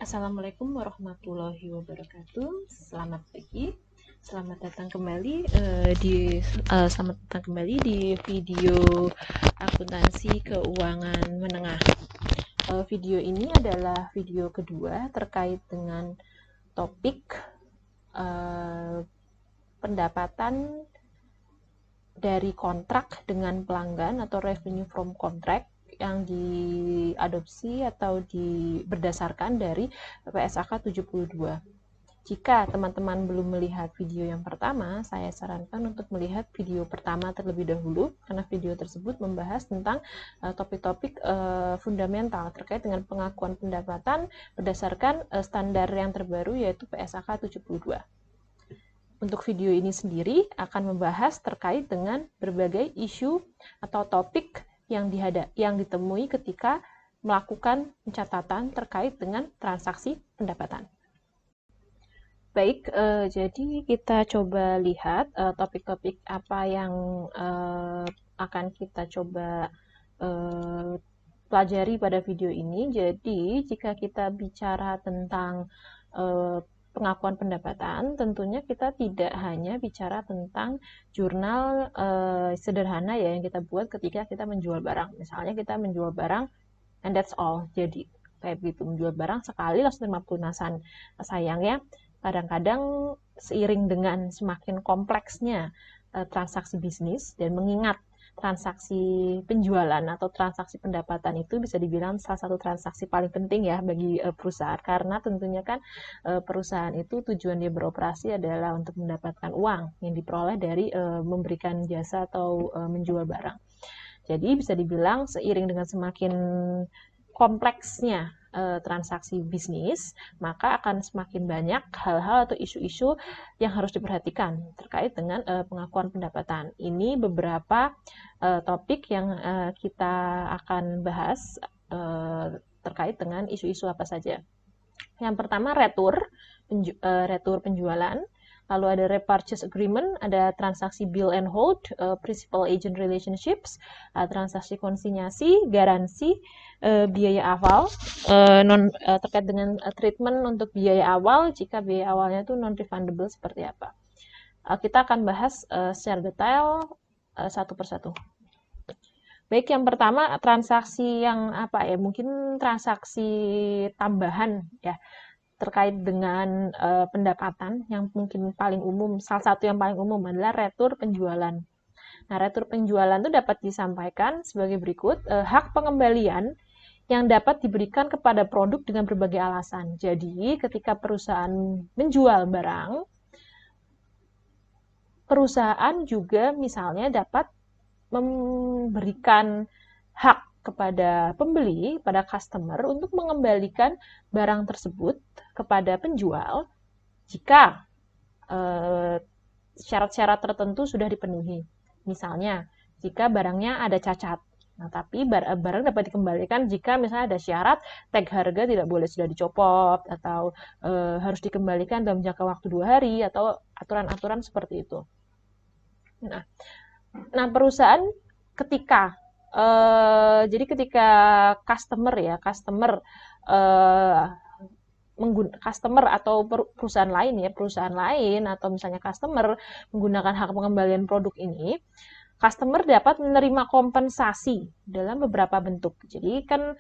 Assalamualaikum warahmatullahi wabarakatuh. Selamat pagi. Selamat datang kembali di video akuntansi keuangan menengah. Video ini adalah video kedua terkait dengan topik pendapatan dari kontrak dengan pelanggan atau revenue from contract yang diadopsi atau berdasarkan dari PSAK 72. Jika teman-teman belum melihat video yang pertama, saya sarankan untuk melihat video pertama terlebih dahulu, karena video tersebut membahas tentang topik-topik fundamental terkait dengan pengakuan pendapatan berdasarkan standar yang terbaru, yaitu PSAK 72. Untuk video ini sendiri akan membahas terkait dengan berbagai isu atau topik yang ditemui ketika melakukan pencatatan terkait dengan transaksi pendapatan. Baik, jadi kita coba lihat topik-topik apa yang akan kita coba pelajari pada video ini. Jadi, jika kita bicara tentang pengakuan pendapatan, tentunya kita tidak hanya bicara tentang jurnal sederhana ya yang kita buat ketika kita menjual barang. Misalnya kita menjual barang and that's all. Jadi kayak begitu, menjual barang sekali langsung terima pelunasan. Sayangnya kadang-kadang seiring dengan semakin kompleksnya transaksi bisnis dan mengingat transaksi penjualan atau transaksi pendapatan itu bisa dibilang salah satu transaksi paling penting ya bagi perusahaan, karena tentunya kan perusahaan itu tujuan dia beroperasi adalah untuk mendapatkan uang yang diperoleh dari memberikan jasa atau menjual barang. Jadi bisa dibilang seiring dengan semakin kompleksnya transaksi bisnis, maka akan semakin banyak hal-hal atau isu-isu yang harus diperhatikan terkait dengan pengakuan pendapatan. Ini beberapa topik yang kita akan bahas terkait dengan isu-isu apa saja. Yang pertama, retur penjualan. Lalu ada repurchase agreement, ada transaksi bill and hold, principal agent relationships, transaksi konsinyasi, garansi, biaya awal, terkait dengan treatment untuk biaya awal, jika biaya awalnya itu non-refundable seperti apa. Kita akan bahas secara detail satu persatu. Baik, yang pertama transaksi yang apa ya, mungkin transaksi tambahan ya, terkait dengan pendapatan yang mungkin paling umum, salah satu yang paling umum adalah retur penjualan. Nah, retur penjualan itu dapat disampaikan sebagai berikut, hak pengembalian yang dapat diberikan kepada produk dengan berbagai alasan. Jadi, ketika perusahaan menjual barang, perusahaan juga misalnya dapat memberikan hak kepada pembeli, pada customer untuk mengembalikan barang tersebut kepada penjual jika syarat-syarat tertentu sudah dipenuhi. Misalnya, jika barangnya ada cacat. Nah, tapi barang dapat dikembalikan jika misalnya ada syarat tag harga tidak boleh sudah dicopot atau harus dikembalikan dalam jangka waktu 2 hari atau aturan-aturan seperti itu. Nah, perusahaan ketika customer atau perusahaan lain atau misalnya customer menggunakan hak pengembalian produk ini, customer dapat menerima kompensasi dalam beberapa bentuk. Jadi kan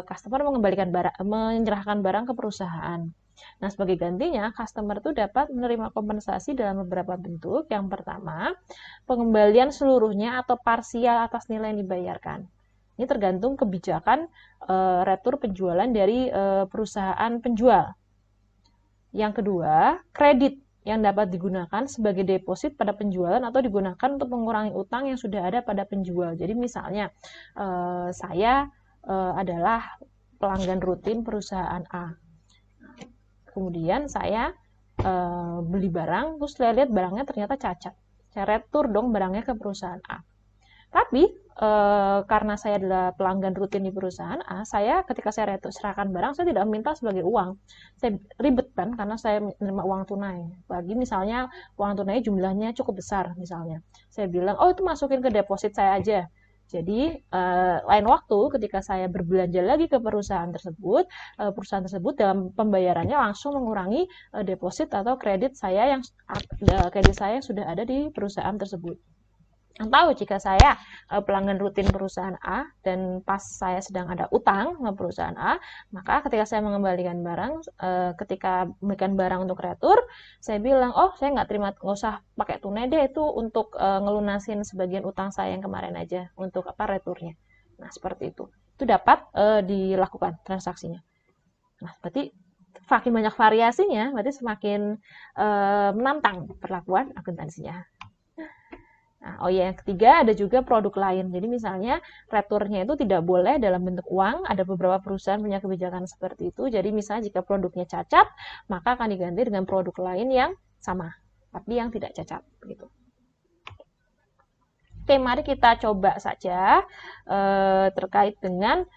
customer menyerahkan barang ke perusahaan. Nah, sebagai gantinya, customer itu dapat menerima kompensasi dalam beberapa bentuk. Yang pertama, pengembalian seluruhnya atau parsial atas nilai yang dibayarkan. Ini tergantung kebijakan retur penjualan dari perusahaan penjual. Yang kedua, kredit yang dapat digunakan sebagai deposit pada penjualan atau digunakan untuk mengurangi utang yang sudah ada pada penjual. Jadi misalnya, saya adalah pelanggan rutin perusahaan A. Kemudian saya beli barang, terus saya lihat barangnya ternyata cacat. Saya retur dong barangnya ke perusahaan A. Tapi karena saya adalah pelanggan rutin di perusahaan A, ketika saya serahkan barang, saya tidak meminta sebagai uang. Saya ribet kan, karena saya menerima uang tunai. Bagi misalnya uang tunai jumlahnya cukup besar misalnya. Saya bilang, oh itu masukin ke deposit saya aja. Jadi, lain waktu ketika saya berbelanja lagi ke perusahaan tersebut dalam pembayarannya langsung mengurangi deposit atau kredit saya yang sudah ada di perusahaan tersebut. Atau jika saya pelanggan rutin perusahaan A dan pas saya sedang ada utang sama perusahaan A, maka ketika saya mengembalikan barang, ketika memberikan barang untuk retur, saya bilang, oh saya nggak usah pakai tunai deh, itu untuk ngelunasin sebagian utang saya yang kemarin aja, untuk returnya. Nah seperti itu dapat dilakukan transaksinya. Nah berarti semakin banyak variasinya, berarti semakin menantang perlakuan akuntansinya. Nah, yang ketiga ada juga produk lain. Jadi misalnya returnya itu tidak boleh dalam bentuk uang. Ada beberapa perusahaan punya kebijakan seperti itu. Jadi misalnya jika produknya cacat, maka akan diganti dengan produk lain yang sama, tapi yang tidak cacat. Begitu. Oke, mari kita coba saja terkait dengan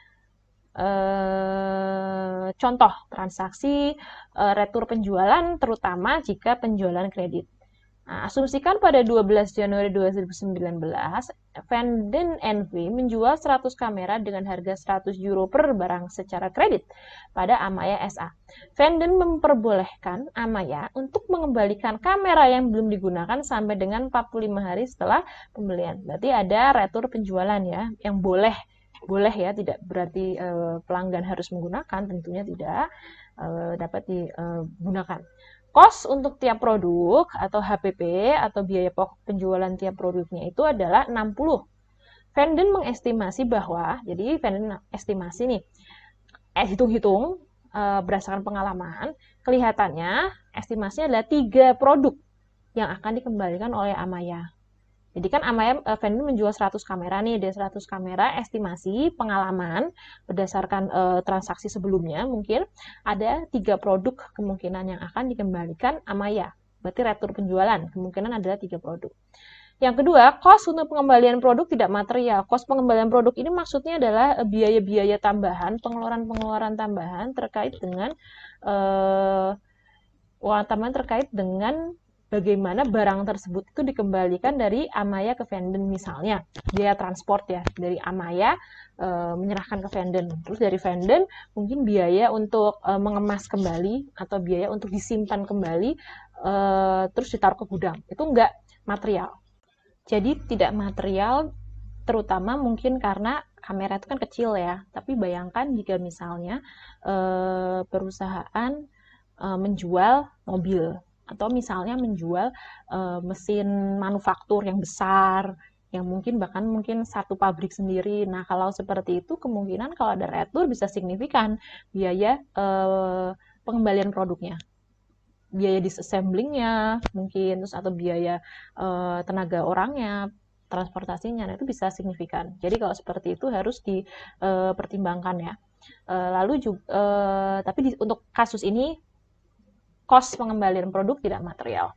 contoh transaksi retur penjualan, terutama jika penjualan kredit. Nah, asumsikan pada 12 Januari 2019, Vanden NV menjual 100 kamera dengan harga 100 euro per barang secara kredit pada Amaya SA. Vanden memperbolehkan Amaya untuk mengembalikan kamera yang belum digunakan sampai dengan 45 hari setelah pembelian. Berarti ada retur penjualan ya, yang boleh ya, tidak berarti pelanggan harus menggunakan, tentunya tidak dapat digunakan. Kos untuk tiap produk atau HPP atau biaya pokok penjualan tiap produknya itu adalah 60. Vanden mengestimasi bahwa, jadi Vanden estimasi nih, hitung-hitung berdasarkan pengalaman, kelihatannya estimasinya adalah 3 produk yang akan dikembalikan oleh Amaya. Jadi kan Amaya Vanden menjual 100 kamera nih, dari 100 kamera estimasi pengalaman berdasarkan transaksi sebelumnya mungkin ada 3 produk kemungkinan yang akan dikembalikan Amaya. Berarti retur penjualan kemungkinan adalah 3 produk. Yang kedua, kos untuk pengembalian produk tidak material. Kos pengembalian produk ini maksudnya adalah biaya-biaya tambahan, pengeluaran-pengeluaran tambahan terkait dengan bagaimana barang tersebut itu dikembalikan dari Amaya ke Vanden, misalnya biaya transport ya, dari Amaya menyerahkan ke Vanden, terus dari Vanden mungkin biaya untuk mengemas kembali atau biaya untuk disimpan kembali terus ditaruh ke gudang, itu enggak material. Jadi tidak material, terutama mungkin karena kamera itu kan kecil ya, tapi bayangkan jika misalnya perusahaan menjual mobil atau misalnya menjual mesin manufaktur yang besar, yang mungkin satu pabrik sendiri. Nah, kalau seperti itu kemungkinan kalau ada retur bisa signifikan biaya pengembalian produknya. Biaya disassemblingnya mungkin, terus atau biaya tenaga orangnya, transportasinya, nah itu bisa signifikan. Jadi kalau seperti itu harus dipertimbangkan ya. Tapi untuk kasus ini kos pengembalian produk tidak material.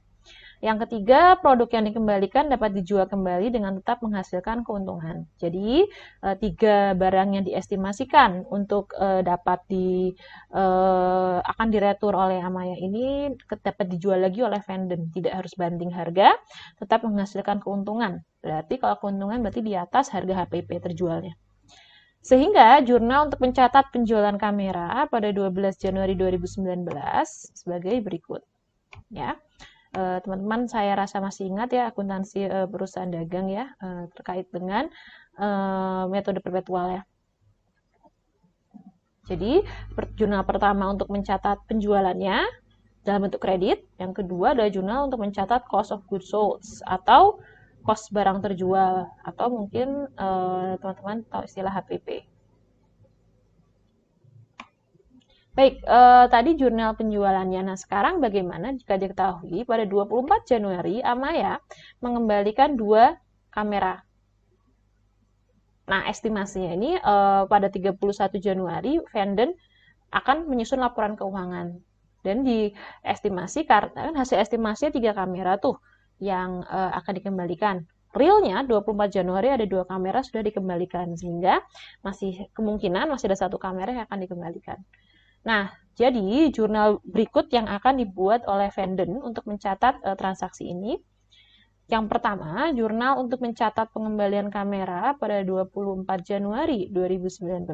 Yang ketiga, produk yang dikembalikan dapat dijual kembali dengan tetap menghasilkan keuntungan. Jadi, 3 barang yang diestimasikan untuk akan diretur oleh Amaya ini dapat dijual lagi oleh Vanden. Tidak harus banding harga, tetap menghasilkan keuntungan. Berarti kalau keuntungan berarti di atas harga HPP terjualnya. Sehingga jurnal untuk mencatat penjualan kamera pada 12 Januari 2019 sebagai berikut. Ya, teman-teman saya rasa masih ingat ya akuntansi perusahaan dagang ya terkait dengan metode perpetual ya. Jadi jurnal pertama untuk mencatat penjualannya dalam bentuk kredit, yang kedua adalah jurnal untuk mencatat cost of goods sold atau cost barang terjual, atau mungkin teman-teman tahu istilah HPP. Baik, tadi jurnal penjualannya. Nah, sekarang bagaimana jika diketahui pada 24 Januari Amaya mengembalikan 2 kamera. Nah, estimasinya ini pada 31 Januari Vanden akan menyusun laporan keuangan. Dan diestimasi, karena hasil estimasinya 3 kamera tuh yang akan dikembalikan. Realnya 24 Januari ada 2 kamera sudah dikembalikan, sehingga kemungkinan masih ada 1 kamera yang akan dikembalikan. Nah, jadi jurnal berikut yang akan dibuat oleh Vanden untuk mencatat transaksi ini. Yang pertama, jurnal untuk mencatat pengembalian kamera pada 24 Januari 2019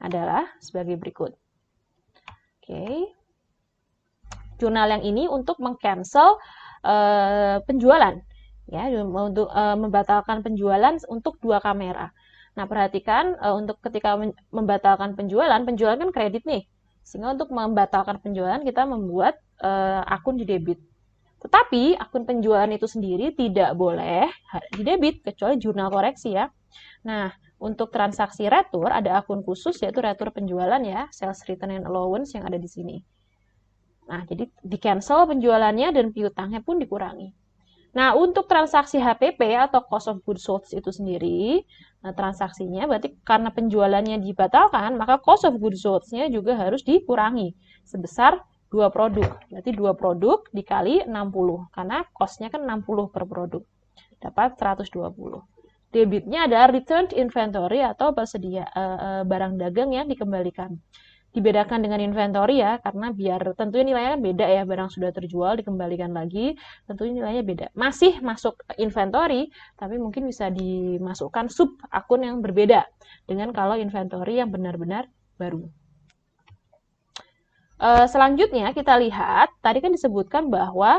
adalah sebagai berikut. Oke. Jurnal yang ini untuk meng-cancel penjualan, ya, untuk membatalkan penjualan untuk 2 kamera. Nah, perhatikan untuk ketika membatalkan penjualan kan kredit nih. Sehingga untuk membatalkan penjualan kita membuat akun di debit. Tetapi akun penjualan itu sendiri tidak boleh di debit kecuali jurnal koreksi ya. Nah, untuk transaksi retur ada akun khusus yaitu retur penjualan ya, sales return and allowance yang ada di sini. Nah, jadi di-cancel penjualannya dan piutangnya pun dikurangi. Nah, untuk transaksi HPP atau cost of goods sold itu sendiri, nah transaksinya berarti karena penjualannya dibatalkan, maka cost of goods sold-nya juga harus dikurangi sebesar 2 produk. Berarti 2 produk dikali 60, karena cost-nya kan 60 per produk. Dapat 120. Debitnya adalah returned inventory atau barang dagang yang dikembalikan. Dibedakan dengan inventory ya, karena biar tentunya nilainya beda ya, barang sudah terjual dikembalikan lagi, tentunya nilainya beda. Masih masuk inventory, tapi mungkin bisa dimasukkan sub akun yang berbeda dengan kalau inventory yang benar-benar baru. Selanjutnya kita lihat, tadi kan disebutkan bahwa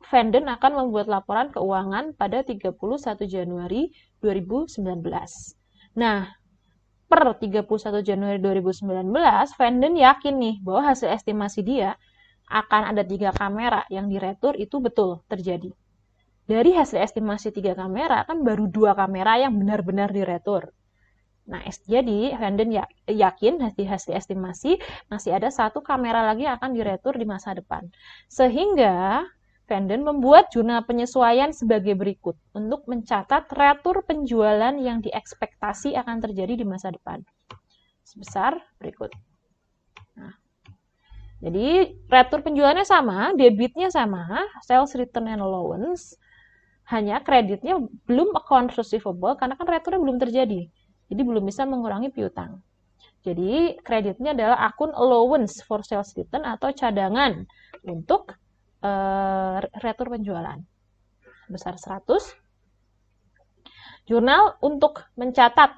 Vanden akan membuat laporan keuangan pada 31 Januari 2019. Nah, per 31 Januari 2019, Vanden yakin nih bahwa hasil estimasi dia akan ada 3 kamera yang diretur itu betul terjadi. Dari hasil estimasi 3 kamera, kan baru 2 kamera yang benar-benar diretur. Nah, jadi Vanden yakin hasil estimasi masih ada 1 kamera lagi yang akan diretur di masa depan. Sehingga Vanden membuat jurnal penyesuaian sebagai berikut untuk mencatat retur penjualan yang diekspektasi akan terjadi di masa depan. Sebesar berikut. Nah, jadi retur penjualannya sama, debitnya sama, sales return and allowance, hanya kreditnya belum account receivable karena kan returnya belum terjadi. Jadi belum bisa mengurangi piutang. Jadi kreditnya adalah akun allowance for sales return atau cadangan untuk retur penjualan sebesar 100. Jurnal untuk mencatat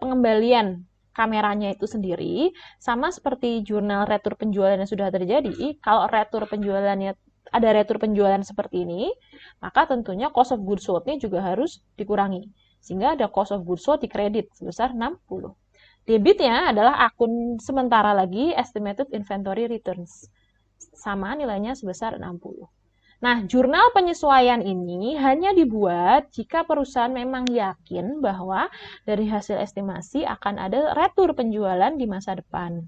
pengembalian kameranya itu sendiri sama seperti jurnal retur penjualan yang sudah terjadi. Kalau retur penjualannya ada retur penjualan seperti ini, maka tentunya cost of goods sold-nya juga harus dikurangi. Sehingga ada cost of goods sold di kredit sebesar 60. Debitnya adalah akun sementara lagi estimated inventory returns. Sama nilainya sebesar 60. Nah, jurnal penyesuaian ini hanya dibuat jika perusahaan memang yakin bahwa dari hasil estimasi akan ada retur penjualan di masa depan.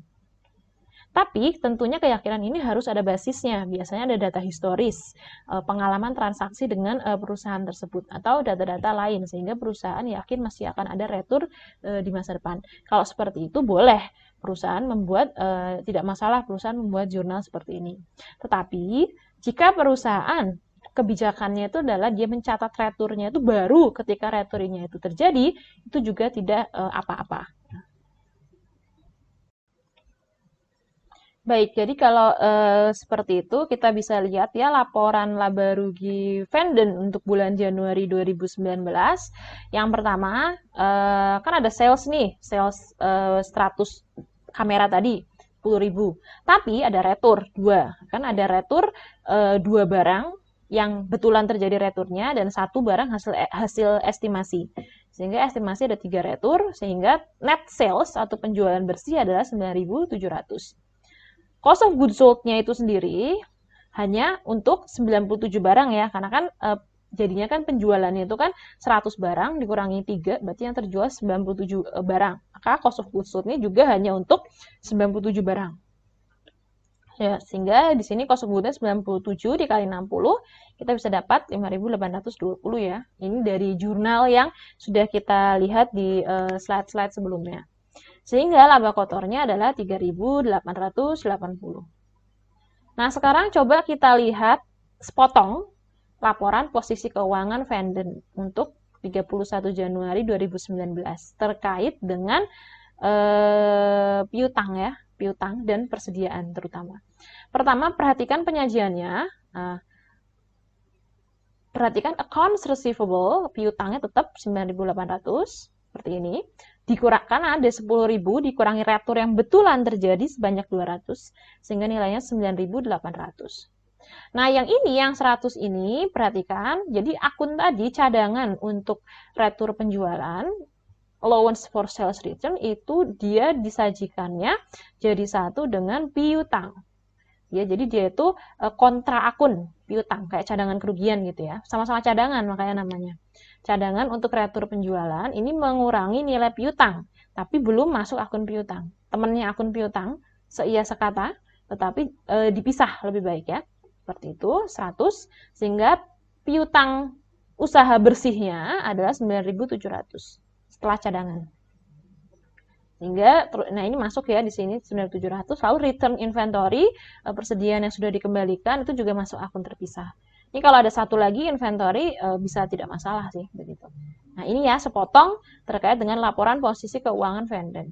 Tapi tentunya keyakinan ini harus ada basisnya. Biasanya ada data historis, pengalaman transaksi dengan perusahaan tersebut, atau data-data lain, sehingga perusahaan yakin masih akan ada retur di masa depan. Kalau seperti itu boleh perusahaan membuat, tidak masalah perusahaan membuat jurnal seperti ini. Tetapi jika perusahaan kebijakannya itu adalah dia mencatat returnya itu baru ketika returnya itu terjadi, itu juga tidak apa-apa. Baik, jadi kalau seperti itu kita bisa lihat ya laporan laba rugi Vanden untuk bulan Januari 2019. Yang pertama kan ada sales nih, sales 100 kamera tadi 10.000. Tapi ada retur 2. Kan ada retur 2 barang yang betulan terjadi returnya dan 1 barang hasil estimasi. Sehingga estimasi ada 3 retur, sehingga net sales atau penjualan bersih adalah 9.700. Cost of goods sold-nya itu sendiri hanya untuk 97 barang ya, karena kan jadinya kan penjualannya itu kan 100 barang dikurangi 3, berarti yang terjual 97 barang. Maka cost of goods sold-nya juga hanya untuk 97 barang. Ya, sehingga di sini cost of goods-nya 97 dikali 60, kita bisa dapat 5.820 ya. Ini dari jurnal yang sudah kita lihat di slide-slide sebelumnya. Sehingga laba kotornya adalah 3.880. Nah, sekarang coba kita lihat sepotong laporan posisi keuangan Vanden untuk 31 Januari 2019 terkait dengan piutang ya, piutang dan persediaan terutama. Pertama, perhatikan penyajiannya. perhatikan accounts receivable, piutangnya tetap 9.800 seperti ini. Dikurangkan ada 10.000 dikurangi retur yang betulan terjadi sebanyak 200 sehingga nilainya 9.800. Nah, yang ini yang 100 ini perhatikan, jadi akun tadi cadangan untuk retur penjualan allowance for sales return itu dia disajikannya jadi satu dengan piutang. Ya, jadi dia itu kontra akun piutang kayak cadangan kerugian gitu ya. Sama-sama cadangan makanya namanya. Cadangan untuk retur penjualan ini mengurangi nilai piutang, tapi belum masuk akun piutang. Temannya akun piutang seia sekata, tetapi dipisah lebih baik ya. Seperti itu 100 sehingga piutang usaha bersihnya adalah 9.700 setelah cadangan. Sehingga, nah ini masuk ya di sini 9.700. Lalu return inventory, persediaan yang sudah dikembalikan itu juga masuk akun terpisah. Ini kalau ada satu lagi inventory bisa tidak masalah sih begitu. Nah ini ya sepotong terkait dengan laporan posisi keuangan vendor.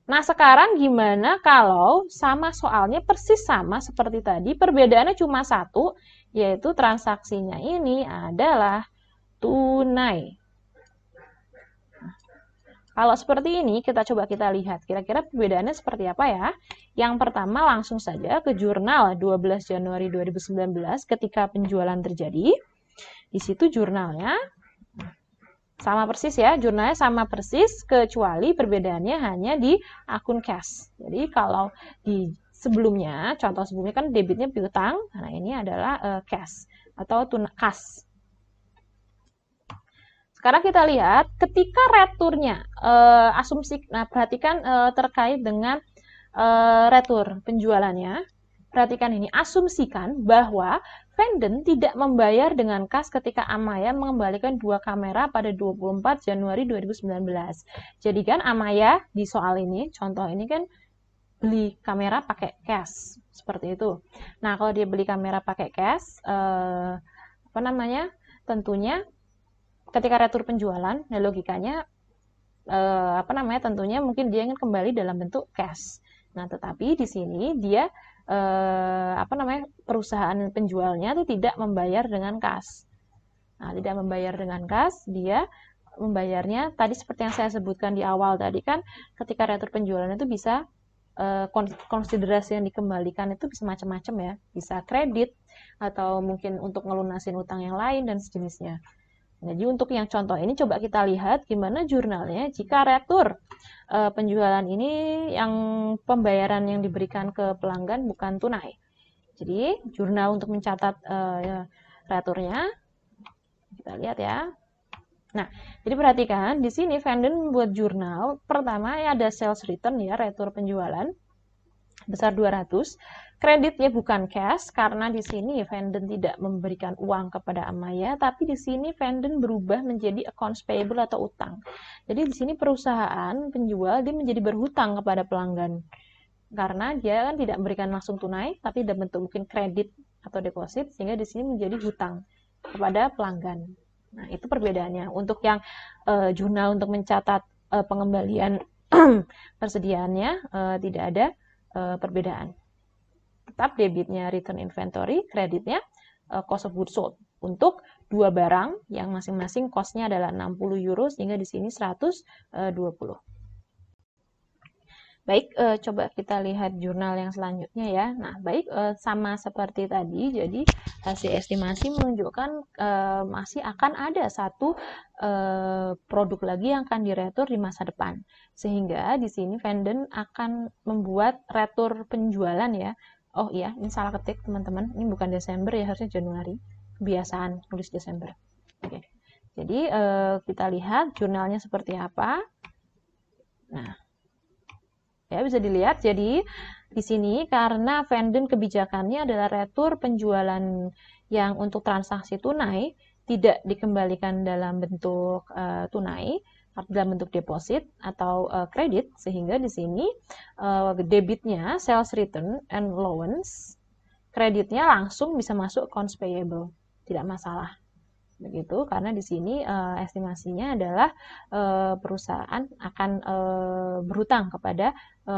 Nah sekarang gimana kalau sama soalnya persis sama seperti tadi, perbedaannya cuma satu, yaitu transaksinya ini adalah tunai. Kalau seperti ini, kita coba kita lihat kira-kira perbedaannya seperti apa ya. Yang pertama langsung saja ke jurnal 12 Januari 2019 ketika penjualan terjadi. Di situ jurnalnya sama persis ya, jurnalnya sama persis kecuali perbedaannya hanya di akun cash. Jadi kalau di sebelumnya, contoh sebelumnya kan debitnya piutang, nah ini adalah cash atau kas. Sekarang kita lihat ketika returnya asumsi, nah perhatikan terkait dengan retur penjualannya. Perhatikan ini, asumsikan bahwa Vanden tidak membayar dengan kas ketika Amaya mengembalikan 2 kamera pada 24 Januari 2019. Jadi kan Amaya di soal ini, contoh ini kan beli kamera pakai cash seperti itu. Nah kalau dia beli kamera pakai cash, tentunya ketika retur penjualan, nah logikanya tentunya mungkin dia ingin kembali dalam bentuk cash. Nah, tetapi di sini dia perusahaan penjualnya itu tidak membayar dengan kas. Nah, tidak membayar dengan kas, dia membayarnya tadi seperti yang saya sebutkan di awal tadi kan, ketika retur penjualan itu bisa konsiderasi yang dikembalikan itu bisa macam-macam ya, bisa kredit atau mungkin untuk ngelunasin utang yang lain dan sejenisnya. Jadi untuk yang contoh ini coba kita lihat gimana jurnalnya jika retur penjualan ini yang pembayaran yang diberikan ke pelanggan bukan tunai. Jadi jurnal untuk mencatat returnya kita lihat ya. Nah, jadi perhatikan di sini Vanden membuat jurnal pertama ya ada sales return ya, retur penjualan besar 200. Kreditnya bukan cash karena di sini Vanden tidak memberikan uang kepada Amaya, tapi di sini Vanden berubah menjadi accounts payable atau utang. Jadi di sini perusahaan penjual dia menjadi berhutang kepada pelanggan karena dia kan tidak memberikan langsung tunai, tapi dalam bentuk mungkin kredit atau deposit sehingga di sini menjadi hutang kepada pelanggan. Nah itu perbedaannya. Untuk yang jurnal untuk mencatat pengembalian persediaannya tidak ada perbedaan. Tetap debitnya return inventory, kreditnya cost of goods sold. Untuk dua barang yang masing-masing cost-nya adalah 60 euro sehingga di sini 120. Baik, coba kita lihat jurnal yang selanjutnya ya. Nah, baik sama seperti tadi, jadi hasil estimasi menunjukkan masih akan ada satu produk lagi yang akan diretur di masa depan. Sehingga di sini Vanden akan membuat retur penjualan ya. Oh iya, ini salah ketik teman-teman. Ini bukan Desember ya, harusnya Januari. Kebiasaan nulis Desember. Oke. Jadi kita lihat jurnalnya seperti apa. Nah, ya bisa dilihat. Jadi di sini karena Vanden kebijakannya adalah retur penjualan yang untuk transaksi tunai tidak dikembalikan dalam bentuk tunai, dalam bentuk deposit atau kredit, sehingga di sini debitnya sales return and allowance, kreditnya langsung bisa masuk accounts payable, tidak masalah. Begitu, karena di sini estimasinya adalah perusahaan akan berhutang kepada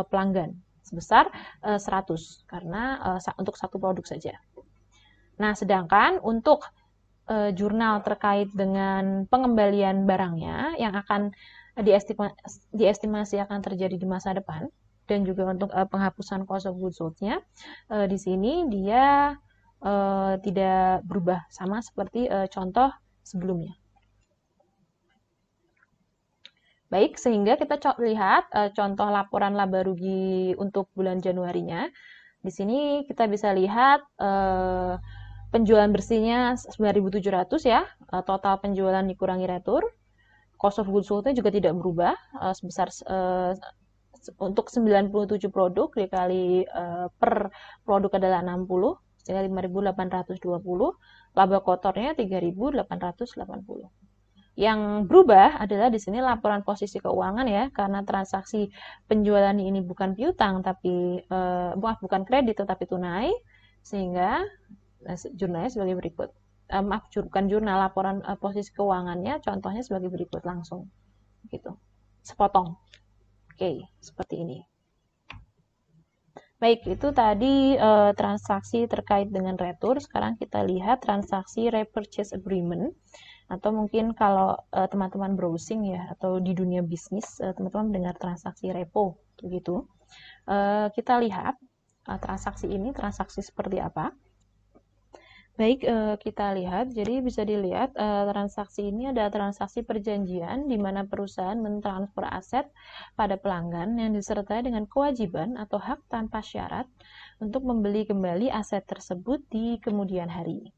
pelanggan sebesar 100 karena untuk satu produk saja. Nah, sedangkan untuk jurnal terkait dengan pengembalian barangnya yang akan diestimasi akan terjadi di masa depan, dan juga untuk penghapusan cost of goods sold-nya, di sini dia tidak berubah, sama seperti contoh sebelumnya. Baik, sehingga kita lihat contoh laporan laba rugi untuk bulan Januarinya. Di sini kita bisa lihat penjualan bersihnya 9.700 ya, total penjualan dikurangi retur. Cost of goods sold-nya juga tidak berubah, sebesar untuk 97 produk dikali per produk adalah 60, sehingga 5.820. Laba kotornya 3.880. Yang berubah adalah di sini laporan posisi keuangan ya, karena transaksi penjualan ini bukan piutang tapi bukan kredit tetapi tunai, sehingga jurnalnya sebagai berikut. Bukan jurnal, laporan posisi keuangannya contohnya sebagai berikut langsung gitu. Sepotong. Oke, seperti ini. Baik, itu tadi transaksi terkait dengan retur. Sekarang kita lihat transaksi repurchase agreement. Atau mungkin kalau teman-teman browsing ya, atau di dunia bisnis, teman-teman mendengar transaksi repo, begitu. Kita lihat transaksi ini, transaksi seperti apa. Baik, kita lihat, jadi bisa dilihat transaksi ini ada transaksi perjanjian di mana perusahaan mentransfer aset pada pelanggan yang disertai dengan kewajiban atau hak tanpa syarat untuk membeli kembali aset tersebut di kemudian hari.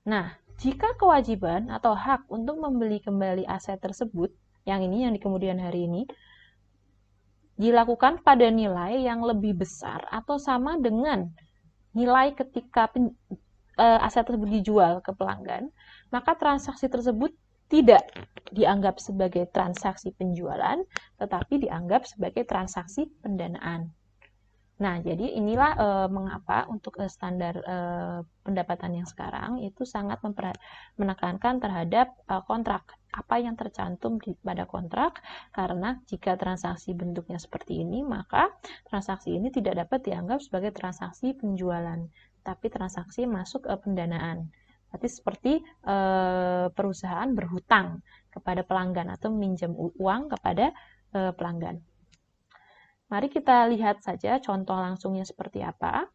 Nah, jika kewajiban atau hak untuk membeli kembali aset tersebut, yang di kemudian hari ini, dilakukan pada nilai yang lebih besar atau sama dengan nilai ketika aset tersebut dijual ke pelanggan, maka transaksi tersebut tidak dianggap sebagai transaksi penjualan, tetapi dianggap sebagai transaksi pendanaan. Nah, jadi inilah mengapa untuk standar pendapatan yang sekarang itu sangat menekankan terhadap kontrak, apa yang tercantum pada kontrak, karena jika transaksi bentuknya seperti ini, maka transaksi ini tidak dapat dianggap sebagai transaksi penjualan, tapi transaksi masuk pendanaan. Berarti seperti perusahaan berhutang kepada pelanggan atau meminjam uang kepada pelanggan. Mari kita lihat saja contoh langsungnya seperti apa.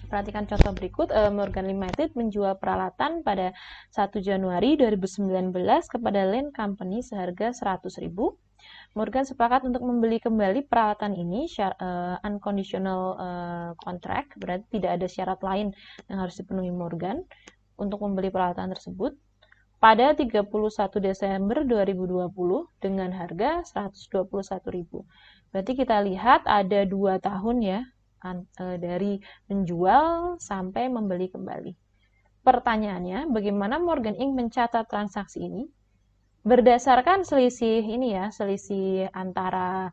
Perhatikan contoh berikut. Morgan Limited menjual peralatan pada 1 Januari 2019 kepada Land Company seharga 100.000. Morgan sepakat untuk membeli kembali peralatan ini, unconditional contract, berarti tidak ada syarat lain yang harus dipenuhi Morgan untuk membeli peralatan tersebut pada 31 Desember 2020 dengan harga 121.000. Berarti kita lihat ada 2 tahun ya, dari menjual sampai membeli kembali. Pertanyaannya, bagaimana Morgan Inc. mencatat transaksi ini? Berdasarkan selisih ini ya, selisih antara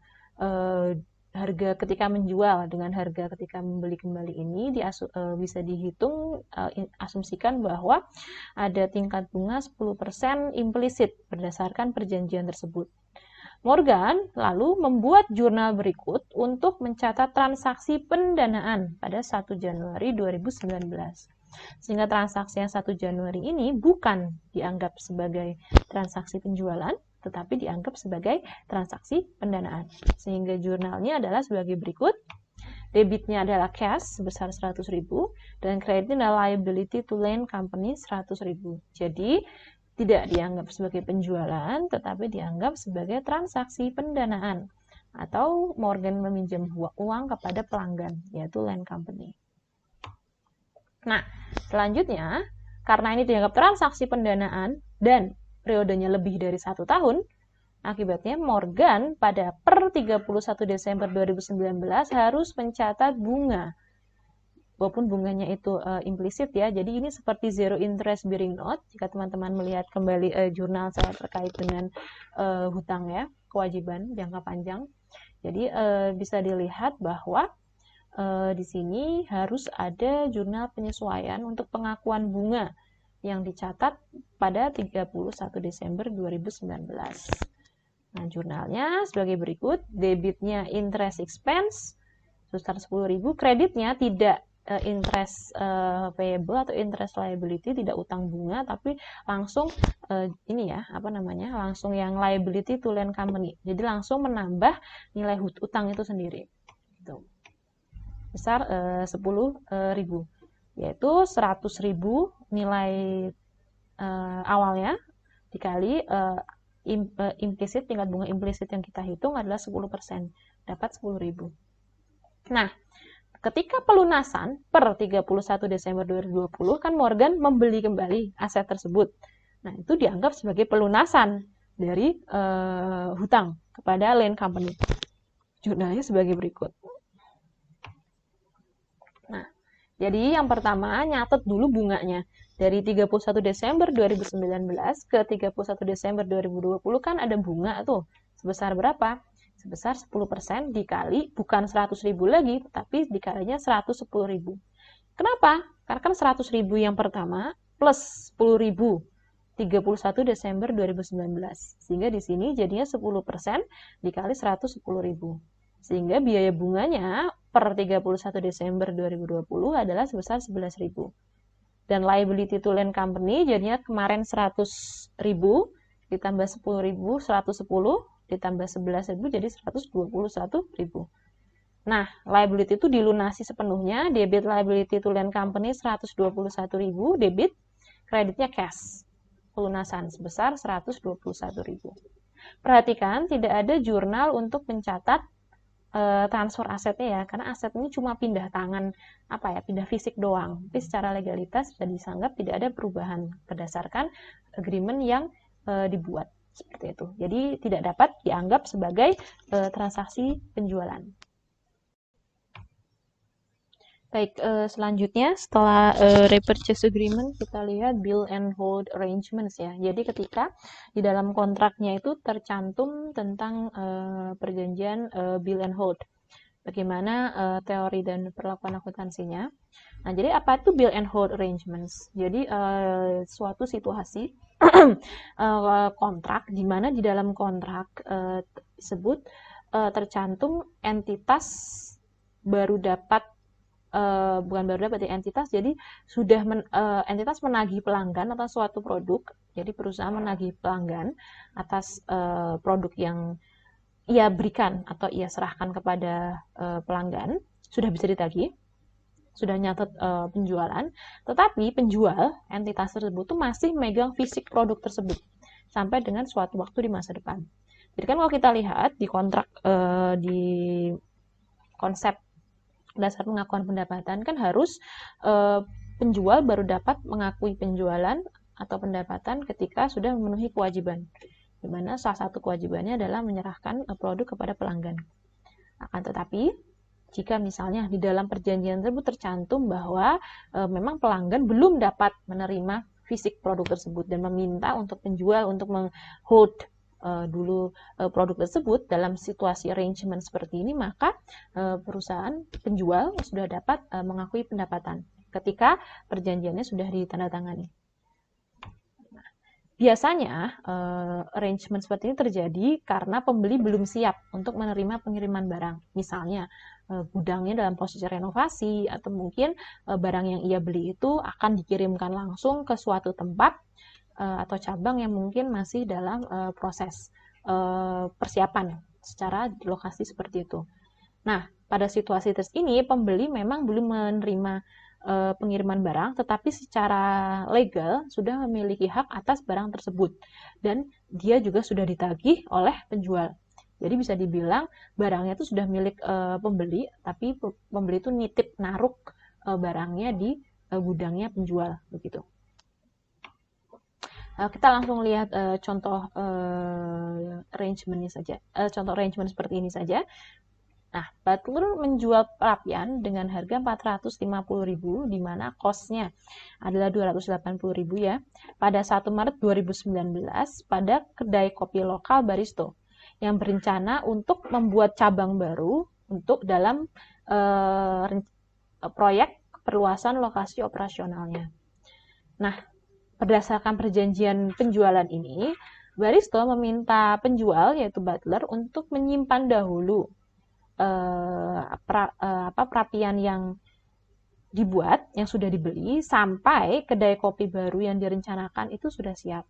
harga ketika menjual dengan harga ketika membeli kembali ini bisa dihitung, asumsikan bahwa ada tingkat bunga 10% implisit berdasarkan perjanjian tersebut. Morgan lalu membuat jurnal berikut untuk mencatat transaksi pendanaan pada 1 Januari 2019. Sehingga transaksi yang 1 Januari ini bukan dianggap sebagai transaksi penjualan, tetapi dianggap sebagai transaksi pendanaan. Sehingga jurnalnya adalah sebagai berikut. Debitnya adalah cash sebesar 100.000 dan kreditnya adalah liability to Land Company 100.000. Jadi tidak dianggap sebagai penjualan, tetapi dianggap sebagai transaksi pendanaan. Atau Morgan meminjam uang kepada pelanggan, yaitu Land Company. Nah, selanjutnya, karena ini dianggap transaksi pendanaan dan periodenya lebih dari 1 tahun, akibatnya Morgan pada per 31 Desember 2019 harus mencatat bunga. Walaupun bunganya itu implisit ya, jadi ini seperti zero interest bearing note. Jika teman-teman melihat kembali jurnal saya terkait dengan hutang ya, kewajiban jangka panjang. Jadi bisa dilihat bahwa di sini harus ada jurnal penyesuaian untuk pengakuan bunga yang dicatat pada 31 Desember 2019. Nah, jurnalnya sebagai berikut. Debitnya interest expense sebesar 10.000, kreditnya tidak interest payable atau interest liability, tidak utang bunga, tapi langsung ini ya, apa namanya, langsung yang liability to land company. Jadi langsung menambah nilai utang itu sendiri. Gitu. Besar 10.000, yaitu 100.000 nilai awalnya dikali implisit, tingkat bunga implisit yang kita hitung adalah 10%, dapat 10.000. Nah, ketika pelunasan per 31 Desember 2020 kan Morgan membeli kembali aset tersebut. Nah, itu dianggap sebagai pelunasan dari hutang kepada land company. Jurnalnya sebagai berikut. Nah, jadi yang pertama nyatet dulu bunganya. Dari 31 Desember 2019 ke 31 Desember 2020 kan ada bunga tuh. Sebesar berapa? Sebesar 10% dikali, bukan 100.000 lagi, tetapi dikalinya 110.000. Kenapa? Karena kan 100.000 yang pertama plus 10.000 31 Desember 2019. Sehingga di sini jadinya 10% dikali 110.000. Sehingga biaya bunganya per 31 Desember 2020 adalah sebesar 11.000. Dan liability to land company jadinya kemarin 100.000 ditambah 10.000, 110 ditambah 11.000 jadi 121.000. Nah, liability itu dilunasi sepenuhnya, debit liability to land company 121.000, debit, kreditnya cash, pelunasan sebesar 121.000. Perhatikan tidak ada jurnal untuk mencatat transfer asetnya ya, karena aset ini cuma pindah tangan, pindah fisik doang. Tapi secara legalitas sudah dianggap tidak ada perubahan berdasarkan agreement yang dibuat seperti itu. Jadi tidak dapat dianggap sebagai transaksi penjualan. Baik, selanjutnya setelah repurchase agreement kita lihat bill and hold arrangements ya. Jadi ketika di dalam kontraknya itu tercantum tentang perjanjian bill and hold. Bagaimana teori dan perlakuan akuntansinya. Nah, jadi apa itu bill and hold arrangements? Jadi suatu situasi kontrak di mana di dalam kontrak tersebut tercantum entitas baru dapat entitas, jadi sudah entitas menagih pelanggan atas suatu produk, jadi perusahaan menagih pelanggan atas produk yang ia berikan atau ia serahkan kepada pelanggan, sudah bisa ditagih, sudah nyatet penjualan, tetapi penjual entitas tersebut tuh masih megang fisik produk tersebut sampai dengan suatu waktu di masa depan. Jadi kan kalau kita lihat di kontrak di konsep dasar pengakuan pendapatan kan harus penjual baru dapat mengakui penjualan atau pendapatan ketika sudah memenuhi kewajiban, di mana salah satu kewajibannya adalah menyerahkan produk kepada pelanggan. Akan tetapi jika misalnya di dalam perjanjian tersebut tercantum bahwa memang pelanggan belum dapat menerima fisik produk tersebut dan meminta untuk penjual untuk meng-hold dulu produk tersebut dalam situasi arrangement seperti ini, maka perusahaan penjual sudah dapat mengakui pendapatan ketika perjanjiannya sudah ditandatangani. Nah, biasanya arrangement seperti ini terjadi karena pembeli belum siap untuk menerima pengiriman barang. Misalnya gudangnya dalam proses renovasi atau mungkin barang yang ia beli itu akan dikirimkan langsung ke suatu tempat atau cabang yang mungkin masih dalam proses persiapan secara lokasi seperti itu. Nah, pada situasi ini pembeli memang belum menerima pengiriman barang, tetapi secara legal sudah memiliki hak atas barang tersebut dan dia juga sudah ditagih oleh penjual. Jadi bisa dibilang barangnya itu sudah milik pembeli, tapi pembeli itu nitip naruh barangnya di gudangnya penjual begitu. Kita langsung lihat contoh arrangementnya saja. Contoh arrangement seperti ini saja. Nah, Butler menjual perapian dengan harga 450.000 di mana cost-nya adalah 280.000 ya. Pada 1 Maret 2019 pada kedai kopi lokal Baristo yang berencana untuk membuat cabang baru untuk dalam proyek perluasan lokasi operasionalnya. Nah, berdasarkan perjanjian penjualan ini, Baristo meminta penjual yaitu Butler untuk menyimpan dahulu perapian yang dibuat, yang sudah dibeli, sampai kedai kopi baru yang direncanakan itu sudah siap.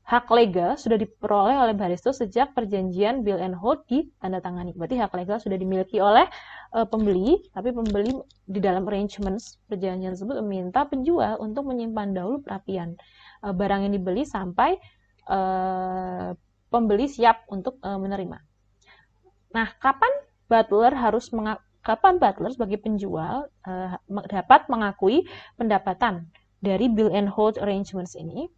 Hak legal sudah diperoleh oleh Baristo sejak perjanjian Bill and Hold ditandatangani. Berarti hak legal sudah dimiliki oleh pembeli, tapi pembeli di dalam arrangements perjanjian tersebut meminta penjual untuk menyimpan dahulu perapian barang yang dibeli sampai pembeli siap untuk menerima. Nah, kapan Butler sebagai penjual dapat mengakui pendapatan dari Bill and Hold arrangements ini?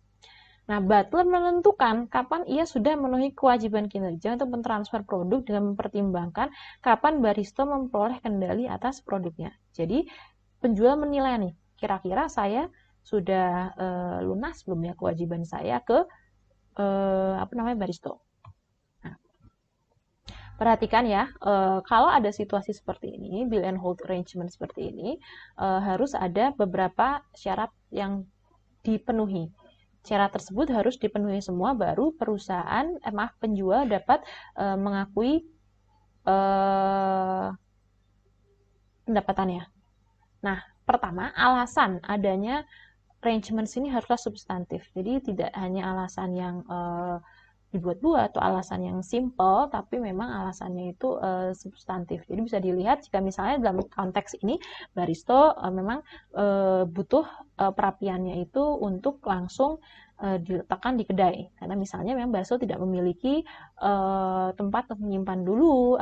Nah, Butler menentukan kapan ia sudah memenuhi kewajiban kinerja untuk mentransfer produk dengan mempertimbangkan kapan Baristo memperoleh kendali atas produknya. Jadi, penjual menilai nih, kira-kira saya sudah lunas belum ya kewajiban saya ke Baristo. Nah, perhatikan ya, kalau ada situasi seperti ini, Bill and Hold arrangement seperti ini, harus ada beberapa syarat yang dipenuhi. Syarat tersebut harus dipenuhi semua, baru penjual dapat mengakui pendapatannya. Nah, pertama, alasan adanya arrangements ini haruslah substantif. Jadi tidak hanya alasan yang dibuat-buat atau alasan yang simple, tapi memang alasannya itu substantif. Jadi bisa dilihat jika misalnya dalam konteks ini Baristo memang butuh perapiannya itu untuk langsung diletakkan di kedai, karena misalnya memang Baristo tidak memiliki tempat untuk menyimpan dulu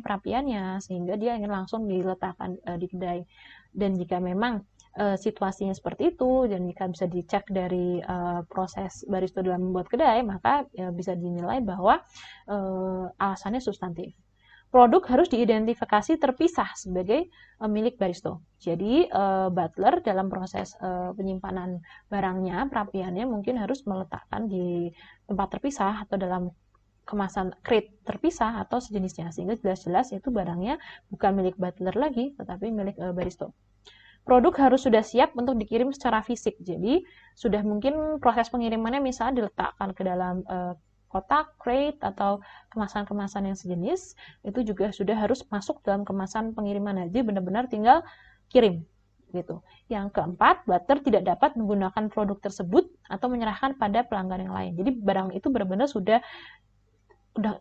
perapiannya, sehingga dia ingin langsung diletakkan di kedai. Dan jika memang situasinya seperti itu, dan jika bisa dicek dari proses Baristo dalam membuat kedai, maka bisa dinilai bahwa alasannya substantif. Produk harus diidentifikasi terpisah sebagai milik Baristo. Jadi Butler dalam proses penyimpanan barangnya, perapiannya mungkin harus meletakkan di tempat terpisah atau dalam kemasan crate terpisah atau sejenisnya, sehingga jelas-jelas itu barangnya bukan milik Butler lagi, tetapi milik Baristo. Produk harus sudah siap untuk dikirim secara fisik. Jadi sudah mungkin proses pengirimannya misalnya diletakkan ke dalam kotak, crate, atau kemasan-kemasan yang sejenis, itu juga sudah harus masuk dalam kemasan pengiriman. Jadi benar-benar tinggal kirim gitu. Yang keempat, Butler tidak dapat menggunakan produk tersebut atau menyerahkan pada pelanggan yang lain. Jadi barang itu benar-benar sudah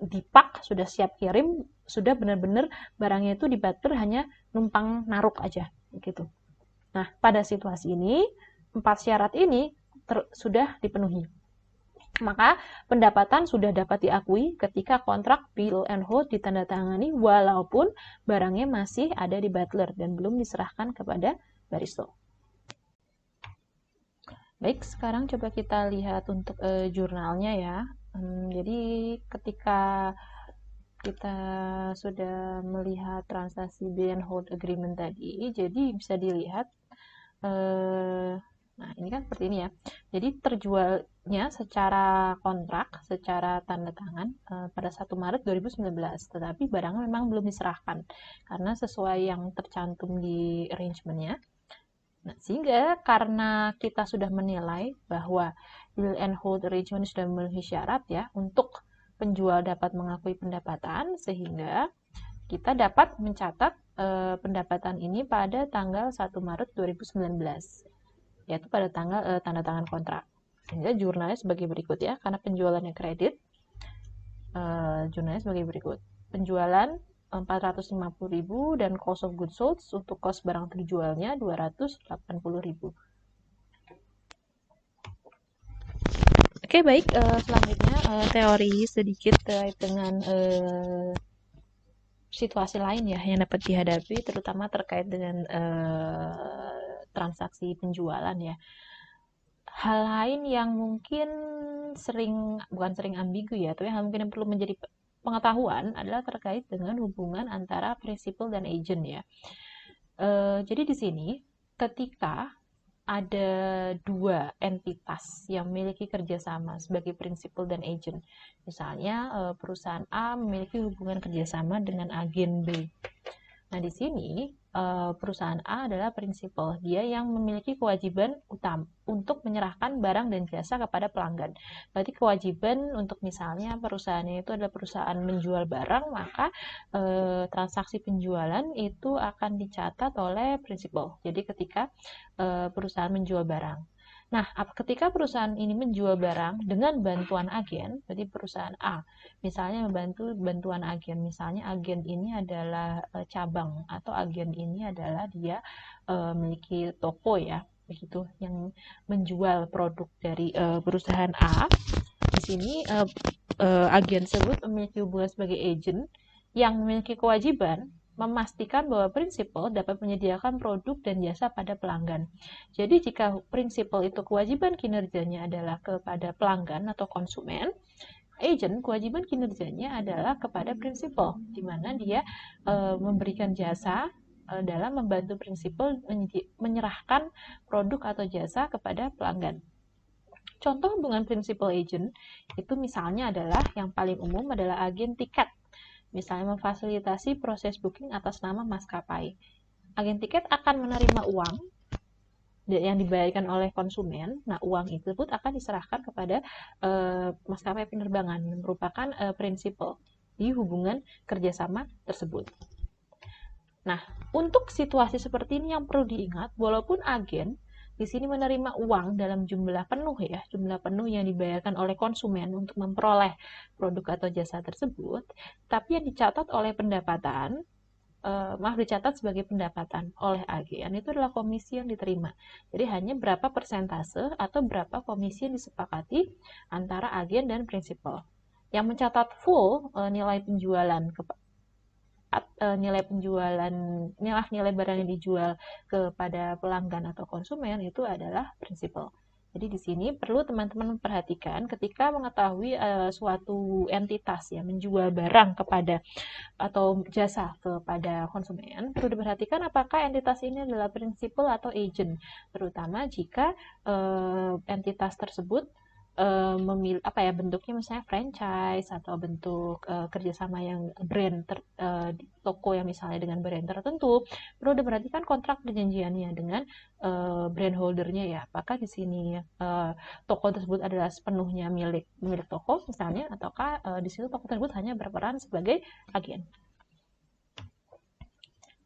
dipak, sudah siap kirim, sudah benar-benar barangnya itu di Butler hanya numpang naruk aja gitu. Nah, pada situasi ini, 4 syarat ini sudah dipenuhi. Maka, pendapatan sudah dapat diakui ketika kontrak Bill and Hold ditandatangani walaupun barangnya masih ada di Butler dan belum diserahkan kepada Baristo. Baik, sekarang coba kita lihat untuk jurnalnya ya. Jadi, ketika kita sudah melihat transaksi Bill and Hold agreement tadi, jadi bisa dilihat nah ini kan seperti ini ya, jadi terjualnya secara kontrak, secara tanda tangan pada 1 Maret 2019, tetapi barangnya memang belum diserahkan karena sesuai yang tercantum di arrangementnya. Nah, sehingga karena kita sudah menilai bahwa Bill and Hold arrangement sudah memenuhi syarat ya untuk penjual dapat mengakui pendapatan, sehingga kita dapat mencatat pendapatan ini pada tanggal 1 Maret 2019, yaitu pada tanggal tanda tangan kontrak. Sehingga jurnalnya sebagai berikut ya, karena penjualannya kredit, jurnalnya sebagai berikut. Penjualan 450.000 dan cost of goods sold untuk cost barang terjualnya 280.000. Oke, baik, selanjutnya teori sedikit terkait dengan situasi lain ya yang dapat dihadapi, terutama terkait dengan transaksi penjualan ya. Hal lain yang mungkin bukan sering ambigu ya, tapi hal mungkin yang perlu menjadi pengetahuan adalah terkait dengan hubungan antara prinsipal dan agent ya. Jadi di sini ketika ada 2 entitas yang memiliki kerjasama sebagai prinsipal dan agent. Misalnya perusahaan A memiliki hubungan kerjasama dengan agen B. Nah, di sini perusahaan A adalah prinsipal. Dia yang memiliki kewajiban utama untuk menyerahkan barang dan jasa kepada pelanggan. Berarti kewajiban untuk misalnya perusahaannya itu adalah perusahaan menjual barang, maka transaksi penjualan itu akan dicatat oleh prinsipal. Jadi ketika perusahaan menjual barang. Nah, ketika perusahaan ini menjual barang dengan bantuan agen, berarti perusahaan A misalnya membantu bantuan agen, misalnya agen ini adalah cabang atau agen ini adalah dia memiliki toko ya, begitu yang menjual produk dari perusahaan A. Di sini agen tersebut memiliki hubungan sebagai agent yang memiliki kewajiban memastikan bahwa prinsipal dapat menyediakan produk dan jasa pada pelanggan. Jadi jika prinsipal itu kewajiban kinerjanya adalah kepada pelanggan atau konsumen, agent kewajiban kinerjanya adalah kepada prinsipal, di mana dia memberikan jasa dalam membantu prinsipal menyerahkan produk atau jasa kepada pelanggan. Contoh hubungan prinsipal agent itu misalnya adalah yang paling umum adalah agen tiket. Misalnya memfasilitasi proses booking atas nama maskapai. Agen tiket akan menerima uang yang dibayarkan oleh konsumen. Nah, uang tersebut akan diserahkan kepada maskapai penerbangan yang merupakan prinsipal di hubungan kerjasama tersebut. Nah, untuk situasi seperti ini yang perlu diingat, walaupun agen di sini menerima uang dalam jumlah penuh ya, jumlah penuh yang dibayarkan oleh konsumen untuk memperoleh produk atau jasa tersebut, tapi yang dicatat oleh pendapatan, dicatat sebagai pendapatan oleh agen itu adalah komisi yang diterima. Jadi hanya berapa persentase atau berapa komisi yang disepakati antara agen dan prinsipal. Yang mencatat full nilai penjualan nilai barang yang dijual kepada pelanggan atau konsumen itu adalah prinsipal. Jadi di sini perlu teman-teman memperhatikan ketika mengetahui suatu entitas ya menjual barang kepada atau jasa kepada konsumen, perlu diperhatikan apakah entitas ini adalah prinsipal atau agent, terutama jika entitas tersebut bentuknya misalnya franchise atau bentuk kerjasama yang brand toko yang misalnya dengan brand tertentu, perlu diperhatikan kontrak perjanjiannya dengan brand holdernya ya, apakah di sini toko tersebut adalah sepenuhnya milik toko misalnya, ataukah di situ toko tersebut hanya berperan sebagai agen.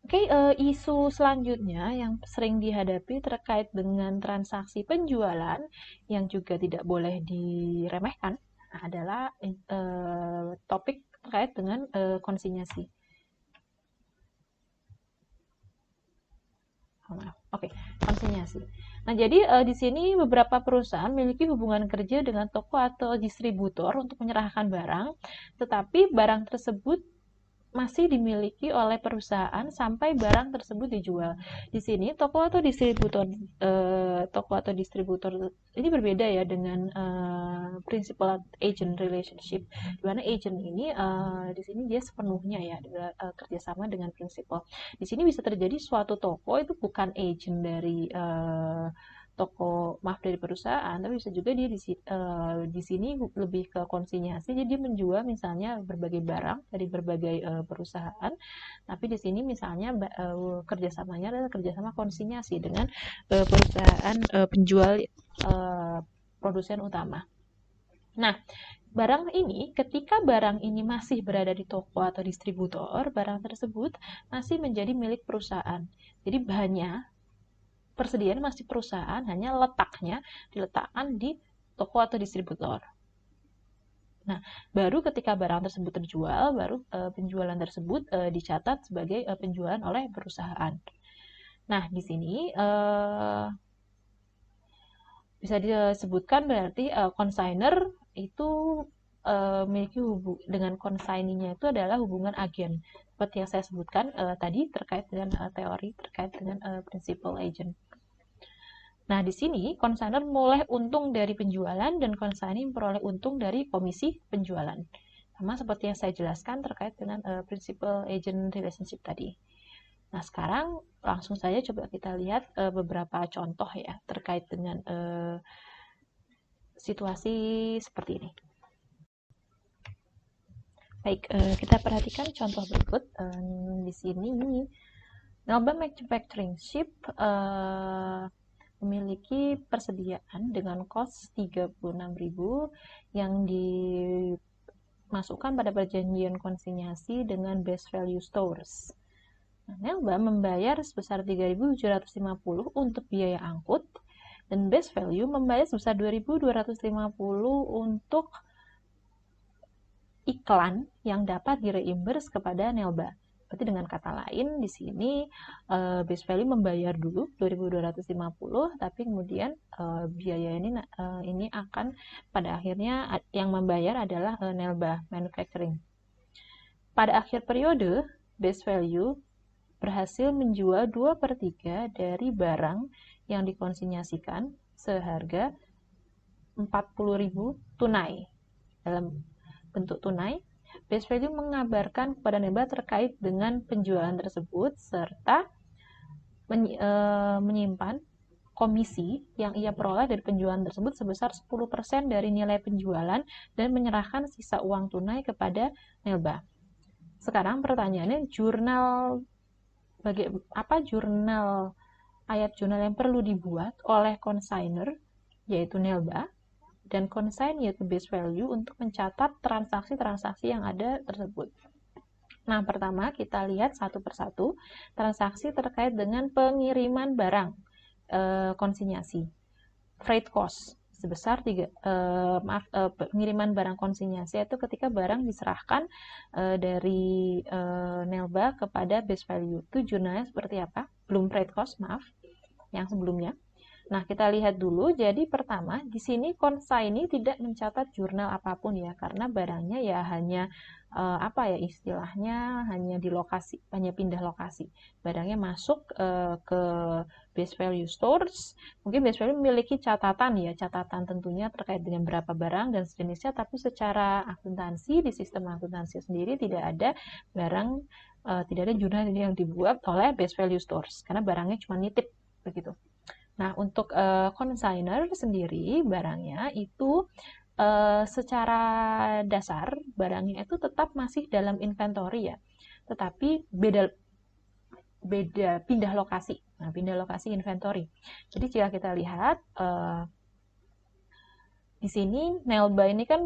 Oke, isu selanjutnya yang sering dihadapi terkait dengan transaksi penjualan yang juga tidak boleh diremehkan adalah topik terkait dengan konsinyasi. Oke, konsinyasi. Nah, jadi di sini beberapa perusahaan memiliki hubungan kerja dengan toko atau distributor untuk menyerahkan barang, tetapi barang tersebut masih dimiliki oleh perusahaan sampai barang tersebut dijual. Di sini toko atau distributor ini berbeda ya dengan principal agent relationship. Di mana agent ini di sini dia sepenuhnya ya kerjasama dengan prinsipal. Di sini bisa terjadi suatu toko itu bukan agent dari dari perusahaan, tapi bisa juga dia di sini lebih ke konsinyasi, jadi dia menjual misalnya berbagai barang dari berbagai perusahaan, tapi di sini misalnya kerjasamanya adalah kerjasama konsinyasi dengan perusahaan penjual produsen utama. Nah, barang ini, ketika barang ini masih berada di toko atau distributor, barang tersebut masih menjadi milik perusahaan. Jadi bahannya persediaan masih perusahaan, hanya letaknya diletakkan di toko atau distributor. Nah, baru ketika barang tersebut terjual, baru penjualan tersebut dicatat sebagai penjualan oleh perusahaan. Nah, di sini bisa disebutkan berarti consignor itu memiliki dengan consignee-nya itu adalah hubungan agen. Seperti yang saya sebutkan tadi terkait dengan teori terkait dengan principal agent. Nah, di sini consignor memperoleh untung dari penjualan dan consignee memperoleh untung dari komisi penjualan. Sama seperti yang saya jelaskan terkait dengan principal agent relationship tadi. Nah, sekarang langsung saja coba kita lihat beberapa contoh ya terkait dengan situasi seperti ini. Baik, kita perhatikan contoh berikut. Di sini Nelba Manufacturing Ship memiliki persediaan dengan cost 36.000 yang dimasukkan pada perjanjian konsinyasi dengan best value stores. Nah, Nelba membayar sebesar 3.750 untuk biaya angkut dan best value membayar sebesar 2.250 untuk iklan yang dapat direimburse kepada Nelba. Berarti dengan kata lain di sini base value membayar dulu 2.250, tapi kemudian biaya ini akan pada akhirnya yang membayar adalah Nelba Manufacturing. Pada akhir periode, base value berhasil menjual 2/3 dari barang yang dikonsinyasikan seharga 40.000 tunai. Dalam bentuk tunai, base value mengabarkan kepada Nelba terkait dengan penjualan tersebut serta menyimpan komisi yang ia peroleh dari penjualan tersebut sebesar 10% dari nilai penjualan dan menyerahkan sisa uang tunai kepada Nelba. Sekarang pertanyaannya, ayat jurnal yang perlu dibuat oleh consignor yaitu Nelba dan consign yaitu base value untuk mencatat transaksi-transaksi yang ada tersebut. Nah, pertama kita lihat satu persatu transaksi terkait dengan pengiriman barang konsinyasi. Freight cost sebesar pengiriman barang konsinyasi itu ketika barang diserahkan dari Nelba kepada base value. Itu jurnalnya seperti apa? Belum freight cost, maaf, yang sebelumnya. Nah, kita lihat dulu. Jadi pertama, di sini consignee tidak mencatat jurnal apapun ya, karena barangnya ya hanya istilahnya hanya pindah lokasi. Barangnya masuk ke base value stores. Mungkin base value memiliki catatan tentunya terkait dengan berapa barang dan sejenisnya, tapi secara akuntansi di sistem akuntansi sendiri tidak ada tidak ada jurnal yang dibuat oleh base value stores karena barangnya cuma nitip begitu. Nah, untuk consignor sendiri, barangnya itu secara dasar, barangnya itu tetap masih dalam inventory ya. Tetapi beda pindah lokasi. Nah, pindah lokasi inventory. Jadi, jika kita lihat, di sini Nelba ini kan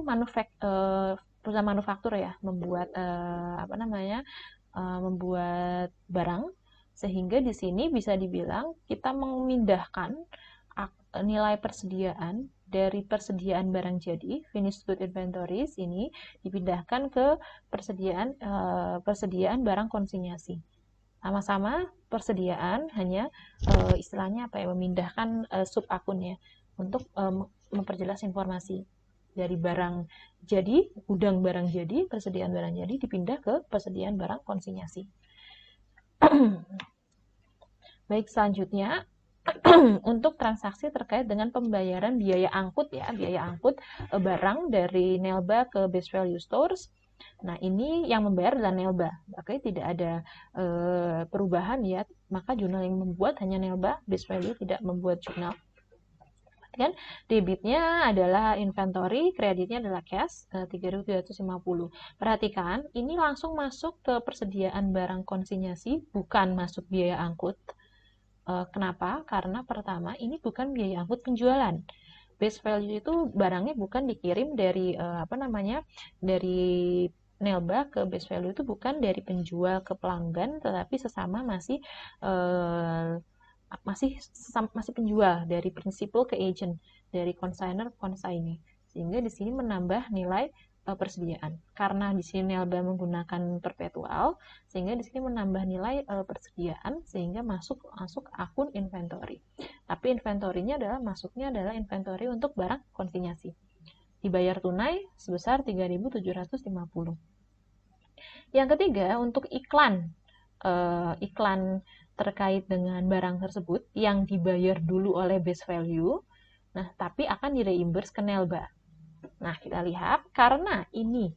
perusahaan manufaktur ya, membuat membuat barang, sehingga di sini bisa dibilang kita memindahkan nilai persediaan dari persediaan barang jadi finished good inventories ini dipindahkan ke persediaan barang konsinyasi. Sama-sama persediaan, hanya istilahnya memindahkan sub akunnya untuk memperjelas informasi dari barang jadi, gudang barang jadi, persediaan barang jadi dipindah ke persediaan barang konsinyasi. Baik, selanjutnya untuk transaksi terkait dengan pembayaran biaya angkut barang dari Nelba ke base value stores. Nah, ini yang membayar adalah Nelba. Oke, tidak ada perubahan ya, maka jurnal yang membuat hanya Nelba, base value tidak membuat jurnal. Kan debitnya adalah inventory, kreditnya adalah cash 3.750. Perhatikan, ini langsung masuk ke persediaan barang konsinyasi, bukan masuk biaya angkut. Kenapa? Karena pertama, ini bukan biaya angkut penjualan. Base value itu barangnya bukan dikirim dari dari Nelba ke base value itu bukan dari penjual ke pelanggan, tetapi sesama masih penjual, dari prinsipal ke agent, dari consignor ke consignee, sehingga di sini menambah nilai persediaan. Karena di sini Nelba menggunakan perpetual, sehingga di sini menambah nilai persediaan sehingga masuk akun inventory. Tapi inventory-nya masuknya adalah inventory untuk barang konsinyasi. Dibayar tunai sebesar 3.750. Yang ketiga, untuk iklan terkait dengan barang tersebut yang dibayar dulu oleh base value, nah tapi akan direimburse ke Nelba. Nah, kita lihat karena ini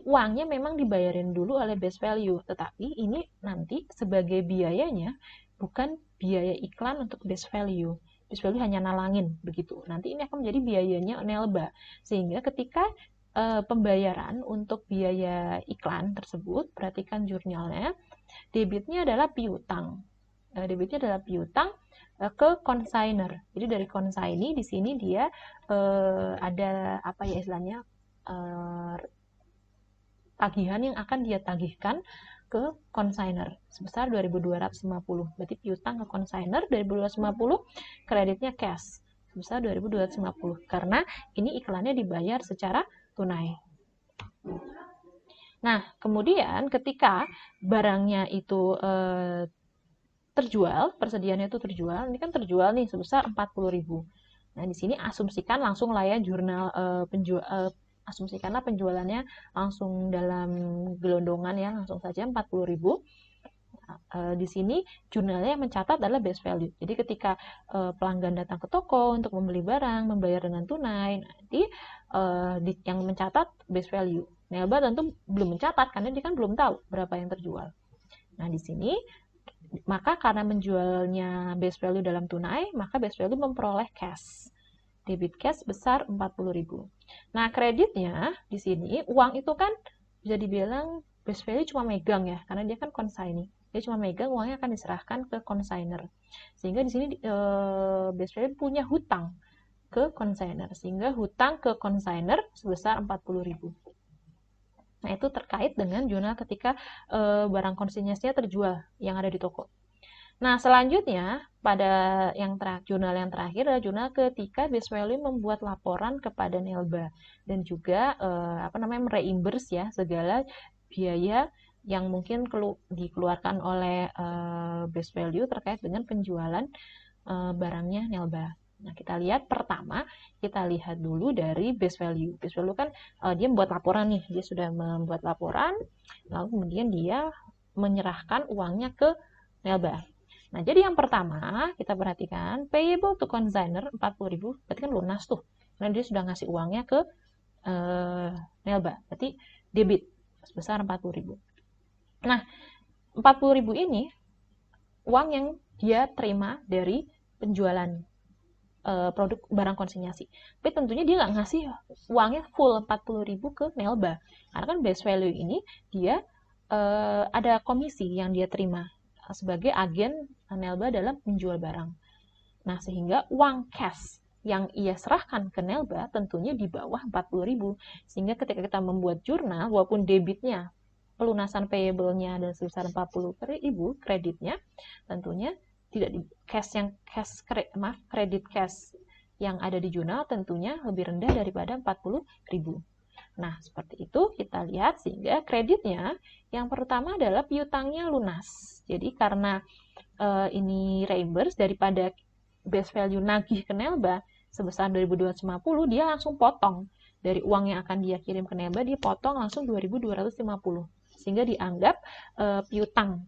uangnya memang dibayarin dulu oleh base value, tetapi ini nanti sebagai biayanya bukan biaya iklan untuk base value. Base value hanya nalangin begitu. Nanti ini akan menjadi biayanya Nelba. Sehingga ketika pembayaran untuk biaya iklan tersebut, perhatikan jurnalnya, debitnya adalah piutang. Debitnya adalah piutang ke consignor. Jadi dari consignee di sini dia ada apa ya istilahnya, tagihan yang akan dia tagihkan ke consignor sebesar 2.250. Berarti piutang ke consignor 2.250, kreditnya cash sebesar 2.250 karena ini iklannya dibayar secara tunai. Nah, kemudian ketika barangnya itu terjual, persediaannya itu terjual, ini kan terjual nih sebesar 40.000. Nah, di sini asumsikan langsung lah ya jurnal asumsikanlah penjualannya langsung dalam gelondongan ya, langsung saja 40.000. Di sini jurnalnya yang mencatat adalah base value. Jadi ketika pelanggan datang ke toko untuk membeli barang, membayar dengan tunai, nanti yang mencatat base value. Nelba tentu belum mencatat karena dia kan belum tahu berapa yang terjual. Nah, di sini maka karena menjualnya base value dalam tunai, maka base value memperoleh cash. Debit cash besar 40.000. Nah, kreditnya di sini uang itu kan bisa dibilang base value cuma megang ya, karena dia kan consignee. Dia cuma megang, uangnya akan diserahkan ke consignor. Sehingga di sini base value punya hutang ke consignor, sehingga hutang ke consignor sebesar 40.000. Nah, itu terkait dengan jurnal ketika barang konsinyasinya terjual yang ada di toko. Nah, selanjutnya pada jurnal yang terakhir adalah jurnal ketika base value membuat laporan kepada Nelba dan juga mereimburse ya segala biaya yang mungkin dikeluarkan oleh base value terkait dengan penjualan barangnya Nelba. Nah, kita lihat pertama, kita lihat dulu dari base value. Base value kan dia membuat laporan nih, dia sudah membuat laporan, lalu kemudian dia menyerahkan uangnya ke Nelba. Nah, jadi yang pertama kita perhatikan payable to consignor 40.000, berarti kan lunas tuh. Karena dia sudah ngasih uangnya ke Nelba, berarti debit sebesar 40.000. Nah, 40.000 ini uang yang dia terima dari penjualan produk barang konsinyasi. Tapi tentunya dia nggak ngasih uangnya full 40.000 ke Nelba. Karena kan base value ini dia ada komisi yang dia terima sebagai agen Nelba dalam menjual barang. Nah, sehingga uang cash yang ia serahkan ke Nelba tentunya di bawah 40.000. Sehingga ketika kita membuat jurnal, walaupun debitnya pelunasan payable-nya dan sebesar 40.000, kreditnya tentunya tidak di kredit cash yang ada di jurnal tentunya lebih rendah daripada 40.000. Nah, seperti itu kita lihat sehingga kreditnya yang pertama adalah piutangnya lunas. Jadi karena ini reimburse daripada base value nagih ke Nelba sebesar 2.250, dia langsung potong dari uang yang akan dia kirim ke Nelba, dia potong langsung 2.250 sehingga dianggap piutang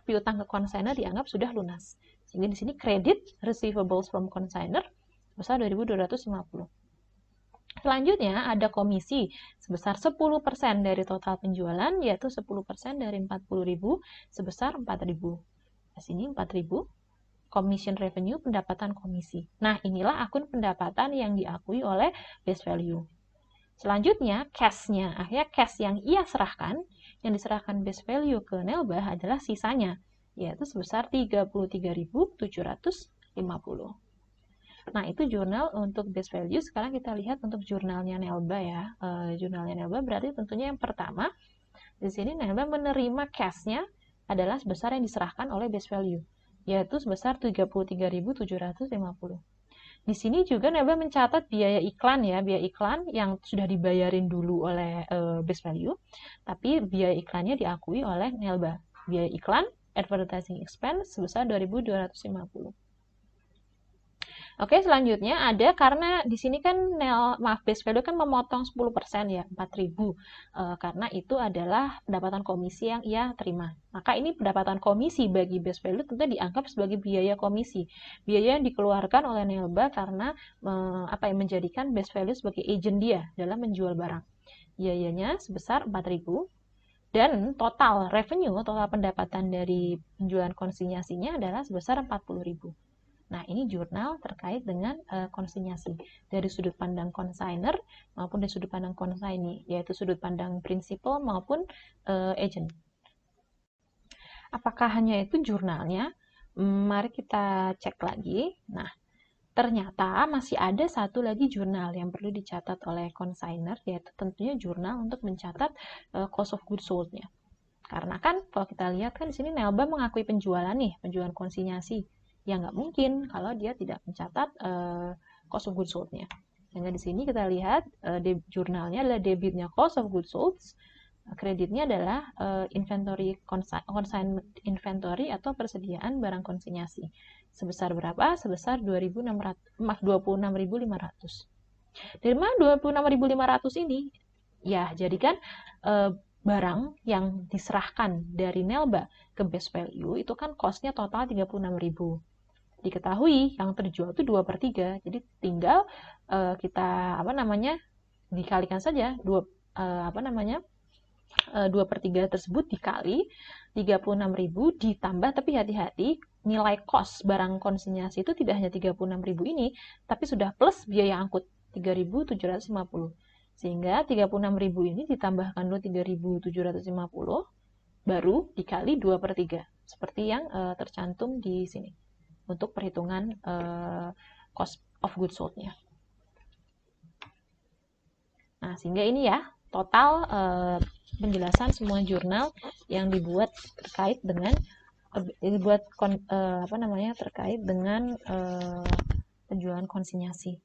piutang ke consignor dianggap sudah lunas. Sehingga di sini kredit receivables from consignor sebesar 2.250. Selanjutnya ada komisi sebesar 10% dari total penjualan, yaitu 10% dari 40.000 sebesar 4.000. Di sini 4.000 commission revenue, pendapatan komisi. Nah, inilah akun pendapatan yang diakui oleh base value. Selanjutnya, cash-nya. Akhirnya cash yang ia serahkan, yang diserahkan base value ke Nelba adalah sisanya, yaitu sebesar 33.750. Nah, itu jurnal untuk base value. Sekarang kita lihat untuk jurnalnya Nelba ya. Jurnalnya Nelba berarti tentunya yang pertama, di sini Nelba menerima cash-nya adalah sebesar yang diserahkan oleh base value, yaitu sebesar 33.750. Di sini juga Nelba mencatat biaya iklan ya, biaya iklan yang sudah dibayarin dulu oleh base value, tapi biaya iklannya diakui oleh Nelba. Biaya iklan, advertising expense sebesar 2.250. Oke, selanjutnya ada karena di sini kan base value kan memotong 10% ya, 4.000. Karena itu adalah pendapatan komisi yang ia terima. Maka ini pendapatan komisi bagi base value tentu dianggap sebagai biaya komisi. Biaya yang dikeluarkan oleh Nelba karena menjadikan base value sebagai agent dia dalam menjual barang. Biayanya sebesar 4.000 dan total revenue, total pendapatan dari penjualan konsinyasinya adalah sebesar 40.000. Nah, ini jurnal terkait dengan konsinyasi dari sudut pandang consigner maupun dari sudut pandang consignee, yaitu sudut pandang prinsipal maupun agent. Apakah hanya itu jurnalnya? Mari kita cek lagi. Nah, ternyata masih ada satu lagi jurnal yang perlu dicatat oleh consigner, yaitu tentunya jurnal untuk mencatat cost of goods sold-nya. Karena kan kalau kita lihat kan di sini Nelba mengakui penjualan nih, penjualan konsinyasi. Ya nggak mungkin kalau dia tidak mencatat cost of goods sold-nya. Sehingga di sini kita lihat jurnalnya adalah debitnya cost of goods sold, kreditnya adalah inventory consignment inventory atau persediaan barang konsinyasi. Sebesar berapa? Sebesar 26.500. Dari mana 26.500 ini? Ya, jadi kan barang yang diserahkan dari Nelba ke best value itu kan cost-nya total 36.000. Diketahui yang terjual itu 2/3. Jadi tinggal kita dikalikan saja 2/3 tersebut dikali 36.000 ditambah, tapi hati-hati, nilai cost barang konsinyasi itu tidak hanya 36.000 ini, tapi sudah plus biaya angkut 3.750. Sehingga 36.000 ini ditambahkan dulu 3.750 baru dikali 2/3 seperti yang tercantum di sini untuk perhitungan cost of goods sold-nya. Nah, sehingga ini ya total penjelasan semua jurnal yang dibuat terkait dengan terkait dengan penjualan konsinyasi.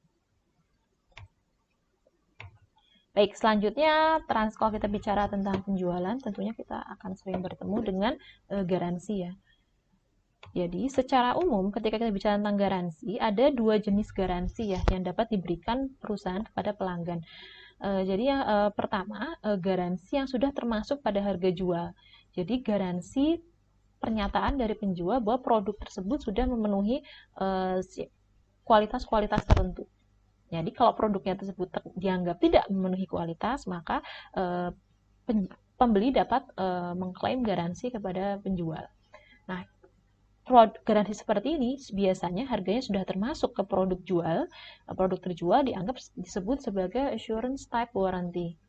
Baik, selanjutnya kalau kita bicara tentang penjualan, tentunya kita akan sering bertemu dengan garansi ya. Jadi, secara umum ketika kita bicara tentang garansi, ada dua jenis garansi ya yang dapat diberikan perusahaan kepada pelanggan. Jadi yang pertama, garansi yang sudah termasuk pada harga jual. Jadi garansi pernyataan dari penjual bahwa produk tersebut sudah memenuhi kualitas-kualitas tertentu. Jadi kalau produknya tersebut dianggap tidak memenuhi kualitas, maka pembeli dapat mengklaim garansi kepada penjual. Nah, garansi seperti ini biasanya harganya sudah termasuk ke produk terjual disebut sebagai assurance type warranty.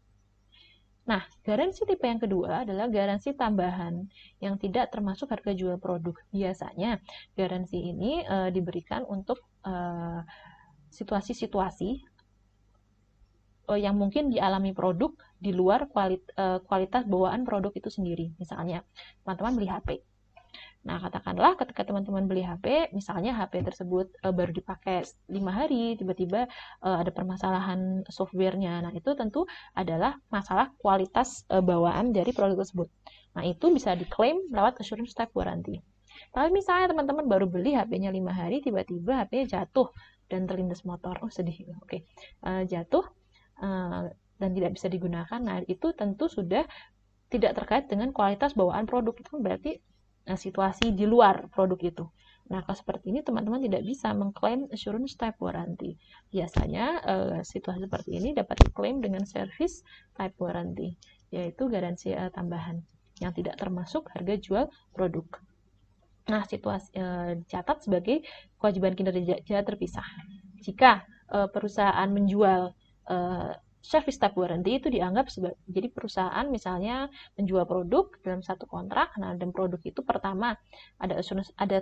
Nah, garansi tipe yang kedua adalah garansi tambahan yang tidak termasuk harga jual produk. Biasanya garansi ini diberikan untuk situasi-situasi yang mungkin dialami produk di luar kualitas bawaan produk itu sendiri. Misalnya, teman-teman beli HP. Nah, katakanlah ketika teman-teman beli HP, misalnya HP tersebut baru dipakai 5 hari, tiba-tiba ada permasalahan softwarenya. Nah, itu tentu adalah masalah kualitas bawaan dari produk tersebut. Nah, itu bisa diklaim lewat assurance type warranty. Tapi misalnya teman-teman baru beli HP-nya 5 hari, tiba-tiba HP-nya jatuh dan terlindas motor. Oh, sedih. Oke. Jatuh dan tidak bisa digunakan. Nah, itu tentu sudah tidak terkait dengan kualitas bawaan produk. Itu berarti situasi di luar produk itu. Nah, kalau seperti ini teman-teman tidak bisa mengklaim assurance type warranty. Biasanya situasi seperti ini dapat diklaim dengan service type warranty, yaitu garansi tambahan yang tidak termasuk harga jual produk. Nah, situasi dicatat sebagai kewajiban kinerja terpisah. Jika perusahaan menjual service type warranty itu dianggap jadi perusahaan misalnya menjual produk dalam satu kontrak. Nah, dan produk itu pertama ada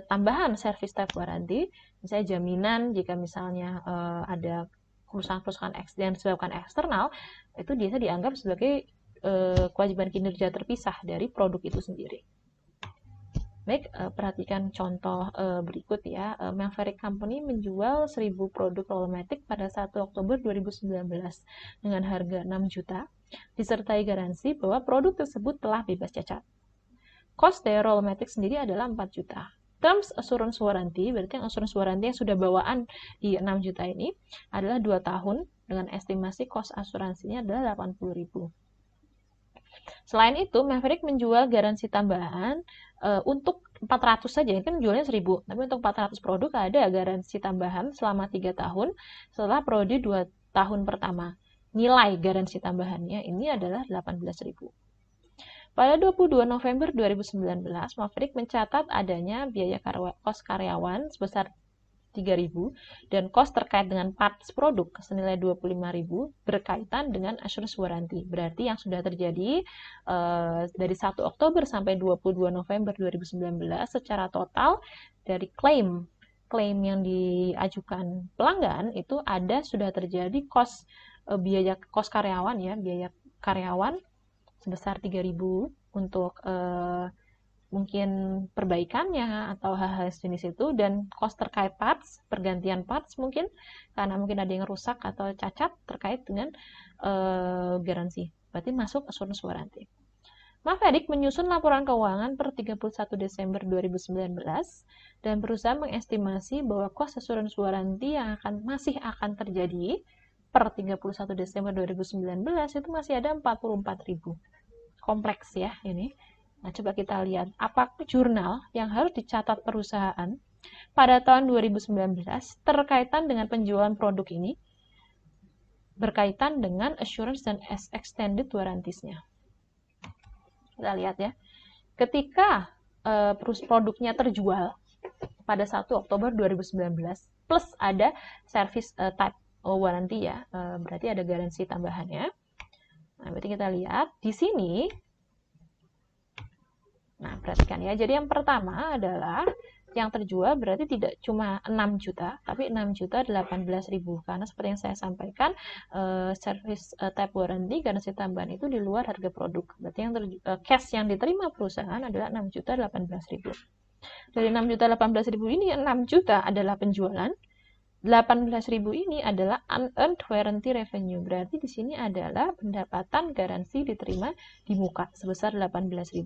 tambahan service type warranty, misalnya jaminan jika misalnya ada kerusakan-kerusakan yang disebabkan eksternal, itu biasa dianggap sebagai kewajiban kinerja terpisah dari produk itu sendiri. Baik, perhatikan contoh berikut ya. Maverick Company menjual 1.000 produk Rollomatic pada 1 Oktober 2019 dengan harga 6 juta, disertai garansi bahwa produk tersebut telah bebas cacat. Cost dari Rollomatic sendiri adalah 4 juta. Terms assurance warranty, berarti yang assurance warranty yang sudah bawaan di 6 juta ini adalah 2 tahun dengan estimasi cost asuransinya adalah 80.000. Selain itu, Maverick menjual garansi tambahan untuk 400 saja, kan jualnya 1.000, tapi untuk 400 produk ada garansi tambahan selama 3 tahun setelah periode 2 tahun pertama. Nilai garansi tambahannya ini adalah 18.000. Pada 22 November 2019, Maverick mencatat adanya biaya kos karyawan sebesar 3.000 dan cost terkait dengan parts produk senilai 25.000 berkaitan dengan assurance warranty. Berarti yang sudah terjadi dari 1 Oktober sampai 22 November 2019 secara total dari klaim yang diajukan pelanggan itu sudah terjadi biaya kos karyawan ya, biaya karyawan sebesar 3.000 untuk mungkin perbaikannya atau hal-hal jenis itu, dan cost terkait parts, pergantian parts mungkin karena mungkin ada yang rusak atau cacat terkait dengan garansi. Berarti masuk assurance warranty. Maverick menyusun laporan keuangan per 31 Desember 2019 dan berusaha mengestimasi bahwa cost assurance warranty yang masih akan terjadi per 31 Desember 2019 itu masih ada 44.000. Kompleks ya ini. Nah, coba kita lihat apa jurnal yang harus dicatat perusahaan pada tahun 2019 terkaitan dengan penjualan produk ini berkaitan dengan assurance dan extended warranties-nya. Kita lihat ya. Ketika produknya terjual pada 1 Oktober 2019 plus ada service type warranty ya, berarti ada garansi tambahannya. Nah, berarti kita lihat di sini. Nah, perhatikan ya. Jadi yang pertama adalah yang terjual berarti tidak cuma 6 juta, tapi 6.018.000. Karena seperti yang saya sampaikan, service type warranty garansi tambahan itu di luar harga produk. Berarti yang cash yang diterima perusahaan adalah 6.018.000. Dari 6.018.000 ini 6 juta adalah penjualan, 18.000 ini adalah unearned warranty revenue. Berarti di sini adalah pendapatan garansi diterima di muka sebesar 18.000.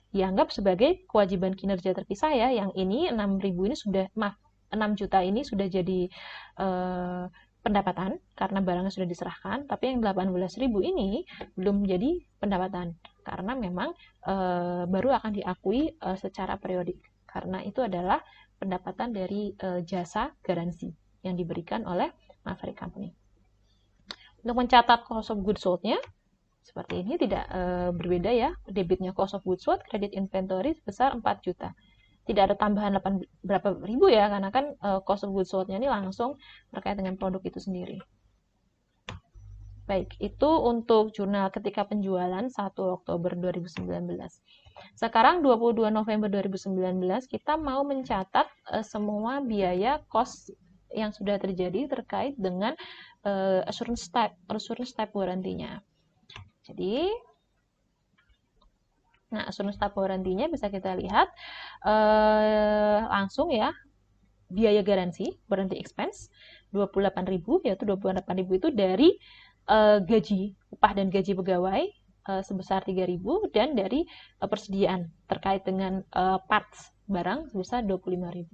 Dianggap sebagai kewajiban kinerja terpisah ya. Yang ini 6.000 ini 6 juta ini sudah jadi pendapatan karena barangnya sudah diserahkan, tapi yang 18.000 ini belum jadi pendapatan karena memang baru akan diakui secara periodik. Karena itu adalah pendapatan dari jasa garansi yang diberikan oleh Maverick Company. Untuk mencatat cost of goods sold-nya seperti ini, tidak berbeda ya. Debitnya cost of goods sold, kredit inventory sebesar 4 juta. Tidak ada tambahan berapa ribu ya, karena kan cost of goods sold-nya ini langsung terkait dengan produk itu sendiri. Baik, itu untuk jurnal ketika penjualan 1 Oktober 2019. Sekarang 22 November 2019 kita mau mencatat semua biaya cost yang sudah terjadi terkait dengan assurance type warranty-nya. Jadi, assurance type warranty-nya bisa kita lihat langsung ya, biaya garansi, warranty expense, 28.000, yaitu 28.000 itu dari gaji, upah dan gaji pegawai sebesar 3.000, dan dari persediaan terkait dengan parts barang sebesar 25.000.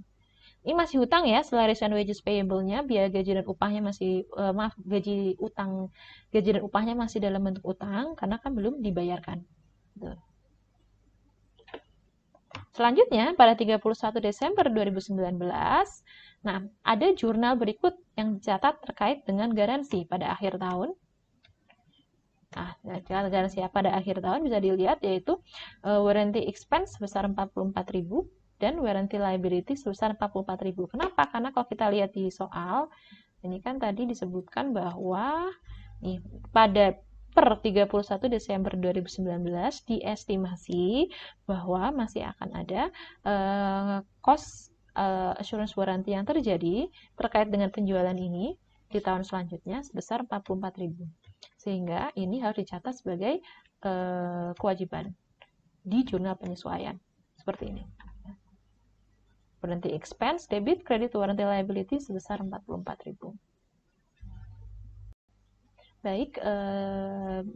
Ini masih hutang ya, salaries and wages payable-nya, biaya gaji dan upahnya masih, gaji dan upahnya masih dalam bentuk utang, karena kan belum dibayarkan. Gitu. Selanjutnya, pada 31 Desember 2019, nah, ada jurnal berikut yang dicatat terkait dengan garansi pada akhir tahun. Nah, garansi pada akhir tahun bisa dilihat, yaitu warranty expense sebesar 44.000, dan warranty liability sebesar 44.000. Kenapa? Karena kalau kita lihat di soal, ini kan tadi disebutkan bahwa nih, pada per 31 Desember 2019 diestimasi bahwa masih akan ada cost assurance warranty yang terjadi terkait dengan penjualan ini di tahun selanjutnya sebesar 44.000. Sehingga ini harus dicatat sebagai kewajiban di jurnal penyesuaian. Seperti ini. Warranty expense, debit, credit, warranty liability sebesar 44.000. Baik,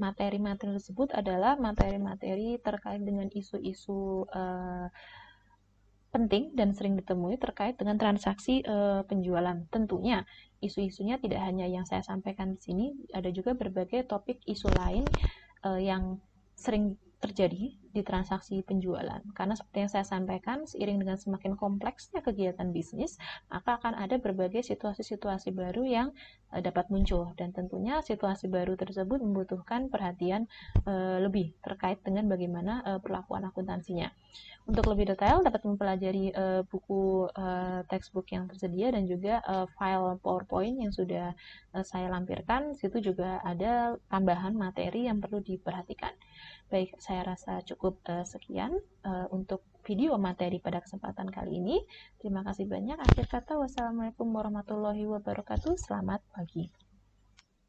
materi-materi tersebut adalah materi-materi terkait dengan isu-isu penting dan sering ditemui terkait dengan transaksi penjualan. Tentunya isu-isunya tidak hanya yang saya sampaikan di sini, ada juga berbagai topik isu lain yang sering terjadi di transaksi penjualan. Karena seperti yang saya sampaikan, seiring dengan semakin kompleksnya kegiatan bisnis, maka akan ada berbagai situasi-situasi baru yang dapat muncul, dan tentunya situasi baru tersebut membutuhkan perhatian lebih terkait dengan bagaimana perlakuan akuntansinya. Untuk lebih detail dapat mempelajari buku textbook yang tersedia dan juga file PowerPoint yang sudah saya lampirkan. Situ juga ada tambahan materi yang perlu diperhatikan. Baik, saya rasa cukup sekian untuk video materi pada kesempatan kali ini. Terima kasih banyak. Akhir kata, wassalamualaikum warahmatullahi wabarakatuh. Selamat pagi.